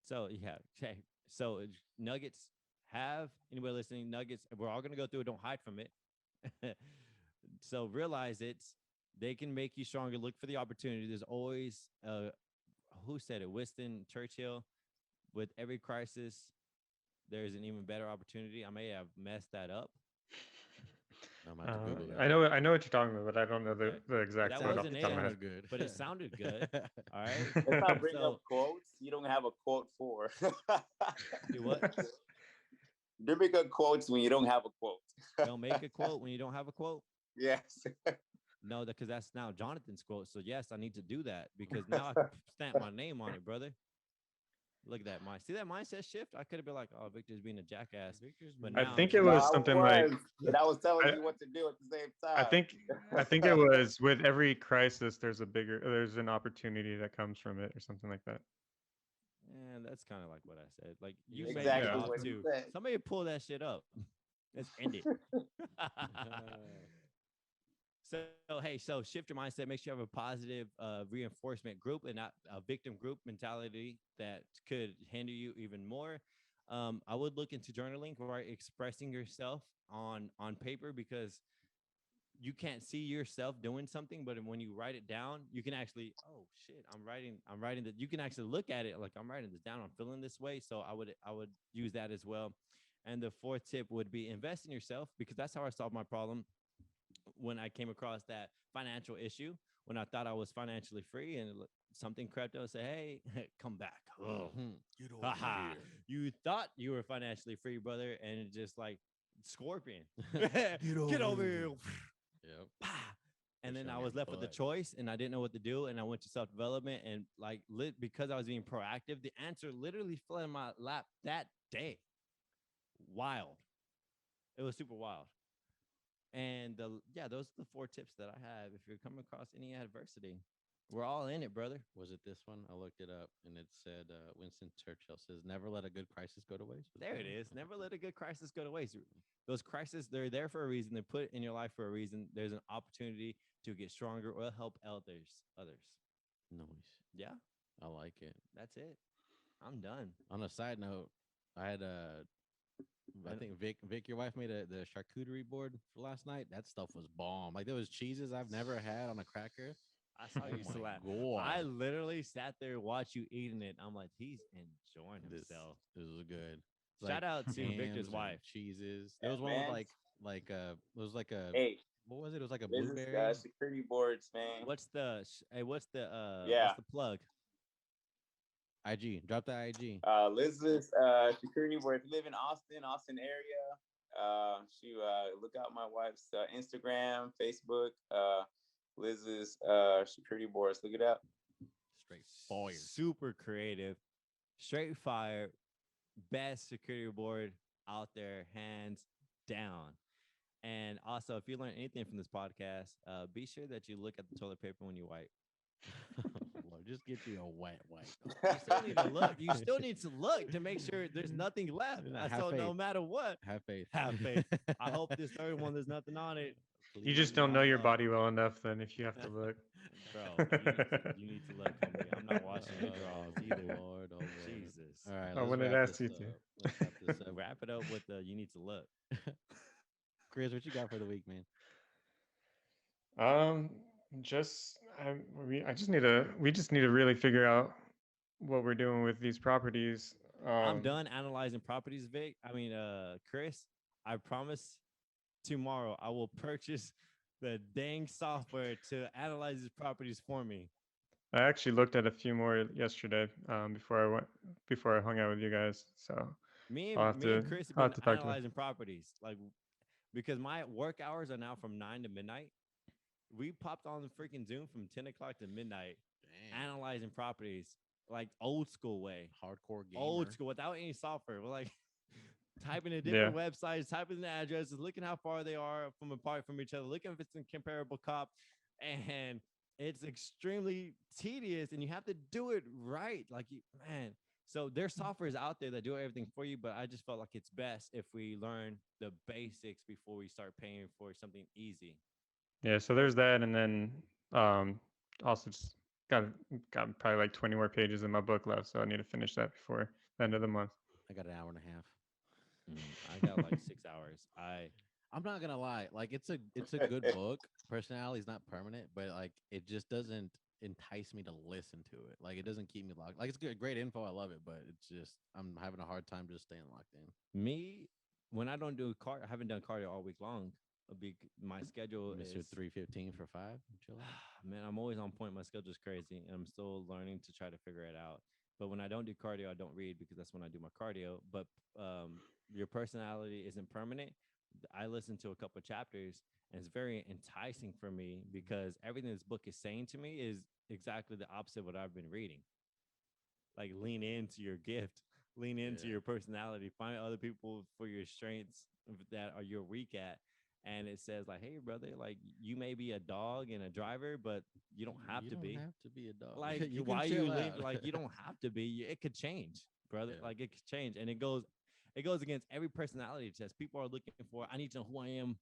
So yeah, okay. So Nuggets have anybody listening? Nuggets, we're all gonna go through it. Don't hide from it. So realize they can make you stronger. Look for the opportunity. There's always who said it? Winston Churchill. With every crisis, there's an even better opportunity. I may have messed that up. I'm gonna have to Google that. I know what you're talking about, but I don't know Okay. the exact That quote off wasn't the top of my it. head. good, But it sounded good. All right. Let's not bring So- up quotes you don't have a quote for. Do what? There be good quotes when you don't have a quote. Don't make a quote when you don't have a quote. Yes. No, because that's now Jonathan's quote. So yes, I need to do that because now I can stamp my name on it, brother. Look at that mind. See that mindset shift? I could have been like, "Oh, Victor's being a jackass." But I now think I'm it just was I something like and I was telling I- you what to do at the same time. I think it was with every crisis there's an opportunity that comes from it or something like that. Yeah, that's kind of like what I said. Like you made Exactly it off what you too. said. Somebody pull that shit up. Let's end it. So hey, so shift your mindset. Make sure you have a positive reinforcement group and not a victim group mentality that could hinder you even more. I would look into journaling, right? Expressing yourself on paper because you can't see yourself doing something, but when you write it down, you can actually, oh shit, I'm writing that. You can actually look at it like I'm writing this down. I'm feeling this way. So I would use that as well. And the fourth tip would be invest in yourself because that's how I solved my problem when I came across that financial issue, when I thought I was financially free and something crept up and said, hey, come back. Oh, Get haha. You thought you were financially free, brother. And it just like scorpion. Get over here. Yep. And Push then on I your was left with the butt. choice and I didn't know what to do. And I went to self-development and like because I was being proactive, the answer literally fell in my lap that day. Wild. It was super wild. And those are the 4 tips that I have. If you're coming across any adversity, we're all in it, brother. Was it this one? I looked it up and it said Winston Churchill says, "Never let a good crisis go to waste." Was There that it one? is. Never let a good crisis go to waste. Those crises, they're there for a reason. They're put in your life for a reason. There's an opportunity to get stronger or help others. Nice. Yeah, I like it. that's it. I'm done. On a side note, I had I think Vic, your wife made the charcuterie board for last night. That stuff was bomb. Like there was cheeses I've never had on a cracker. I saw you Oh my slap. God. I literally sat there and watched you eating it. I'm like, he's enjoying This himself. was good. It's Shout out to hams Victor's and wife. cheeses. Yeah, There was one with man. it was like a Hey, what was it? It was like a business blueberry. security boards, man. What's the Yeah. what's the plug? IG. Drop the IG. Liz's security board. If you live in Austin area, she look out my wife's Instagram, Facebook, Liz's security boards. Look it up. Straight fire. Super creative, straight fire, best security board out there, hands down. And also, if you learn anything from this podcast, be sure that you look at the toilet paper when you wipe. Lord, just get you a wet wipe. You still need to look. You still need to look to make sure there's nothing left. Have So no faith. matter what, Have faith. have faith. I hope this third one there's nothing on it, You just don't know your body well enough then if you have to look. bro. You need to look, homie. I'm not washing your drawers either. Lord, oh Lord. Jesus. All right, I let's wanted to wrap ask this you to. up. Let's wrap this up. Wrap it up with the you need to look. Chris, what you got for the week, man? Just I just need to we just need to really figure out what we're doing with these properties. I'm done analyzing properties, Vic. I mean, Chris, I promise tomorrow I will purchase the dang software to analyze these properties for me. I actually looked at a few more yesterday before I hung out with you guys. So Me and Chris have I'll have been to talk to them. analyzing properties, like because my work hours are now from 9 to midnight. We popped on the freaking Zoom from 10 o'clock to midnight, Dang. analyzing properties like old school way, Hardcore gamer. old school without any software. We're like typing in Yeah. different websites, typing in the addresses, looking how far they are from apart from each other, looking if it's in comparable cop, and it's extremely tedious, and you have to do it right. Like you, man. So there's softwares out there that do everything for you, but I just felt like it's best if we learn the basics before we start paying for something easy. Yeah, so there's that, and then um, also just got probably like 20 more pages in my book left, so I need to finish that before the end of the month. I got an hour and a half. I got like 6 hours. I'm not gonna lie, like it's a good book. Personality is not permanent, but like it just doesn't entice me to listen to it. Like it doesn't keep me locked. Like it's good, great info. I love it, but it's just I'm having a hard time just staying locked in. Me, when I don't do I haven't done cardio all week long. My schedule Mr. is 315 for 5. Chill out. man, I'm always on point. My schedule's crazy, and I'm still learning to try to figure it out. But when I don't do cardio, I don't read because that's when I do my cardio. But your personality isn't permanent. I listened to a couple of chapters, and it's very enticing for me because everything this book is saying to me is exactly the opposite of what I've been reading. Like lean into your gift, lean into Yeah. your personality, find other people for your strengths that are you're weak at. And it says like, hey brother, like you may be a dog and a driver, but you don't have You to don't be. have to be a dog. Like You can why you chill lean out. like you don't have to be. It could change, brother. Yeah. Like it could change. And it goes against every personality test. People are looking for, I need to know who I am.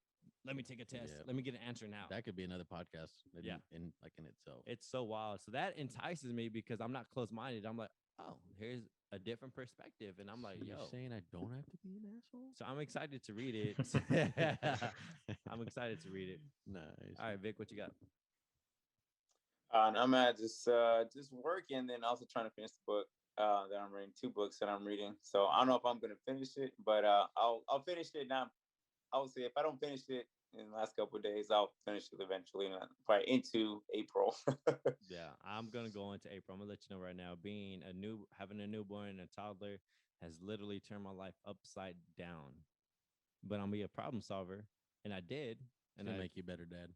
Let me take a test. Yeah. Let me get an answer now. That could be another podcast. Yeah. in like in itself. It's so wild. So that entices me because I'm not close-minded. I'm like, oh, here's a different perspective. And I'm like, So you're yo. saying I don't have to be an asshole? So I'm excited to read it. I'm excited to read it. Nice. All right, Vic, what you got? And I'm at just working, and then also trying to finish the book that I'm reading. 2 books that I'm reading. So I don't know if I'm gonna finish it, but I'll finish it now. I would say if I don't finish it in the last couple of days, I'll finish it eventually, probably into April. Yeah, I'm gonna go into April. I'm gonna let you know right now. Having a newborn and a toddler has literally turned my life upside down. But I'm gonna be a problem solver, and I did. And It'll make you a better dad.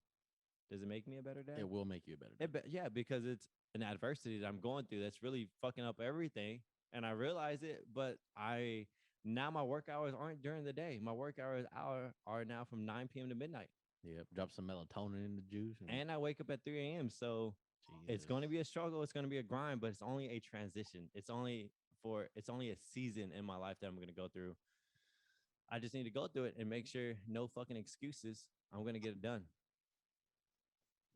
does it make me a better dad? It will make you a better dad. Yeah, because it's an adversity that I'm going through that's really fucking up everything, and I realize it. But now my work hours aren't during the day. My work hours are now from 9 p.m. to midnight, Yep. Drop some melatonin in the juice. and I wake up at 3 a.m. So it's going to be a struggle. It's going to be a grind, but it's only a transition. It's only a season in my life that I'm going to go through. I just need to go through it and make sure no fucking excuses. I'm going to get it done.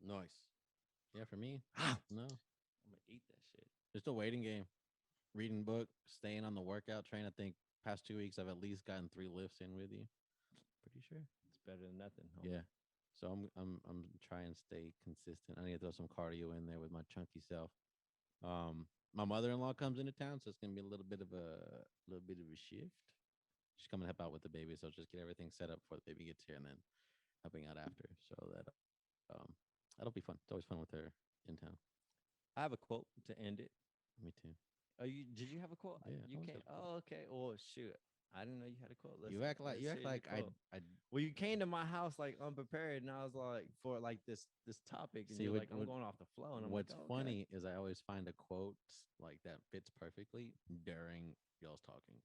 Nice. Yeah, for me, no. I'm going to eat that shit. Just a waiting game. Reading book, staying on the workout train. I think past 2 weeks I've at least gotten 3 lifts in with you. Pretty sure it's better than nothing. Homie. Yeah. So I'm trying to stay consistent. I need to throw some cardio in there with my chunky self. My mother-in-law comes into town, so it's gonna be a little bit of a shift. She's coming to help out with the baby, so just get everything set up before the baby gets here, and then helping out after. So that'll be fun. It's always fun with her in town. I have a quote to end it. Me too. Oh, did you have a quote? Yeah, I You always can't. have a quote. Oh, okay. Oh, shoot. I didn't know you had a quote. You act like I. Well, you came to my house like unprepared, and I was like for like this topic, and See, you're what- like, I'm what- going off the flow, and I'm What's like, oh, okay. funny is I always find a quote like that fits perfectly during y'all's talking.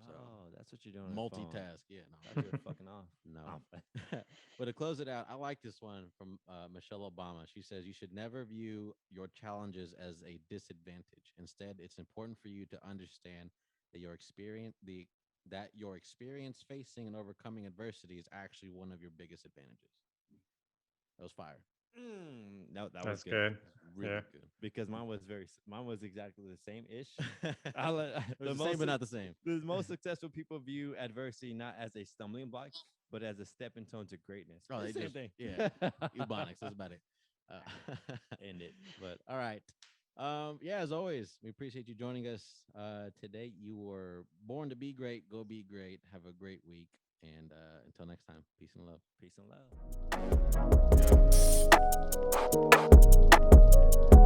So Oh, that's what you're doing. on your phone. multitask. Yeah, I thought you were fucking off. no. Oh. But to close it out, I like this one from Michelle Obama. She says, you should never view your challenges as a disadvantage. Instead, it's important for you to understand that your experience facing and overcoming adversity is actually one of your biggest advantages. That was fire. No, that That's was good. Really Yeah. good. Because mine was exactly the same ish. The same, but not the same. The most successful people view adversity not as a stumbling block, but as a stepping stone to greatness. Oh, The they same just- thing. yeah. Ebonics. That's about it. End it. But all right. Yeah, as always, we appreciate you joining us today. You were born to be great. Go be great. Have a great week. And until next time, peace and love. Peace and love.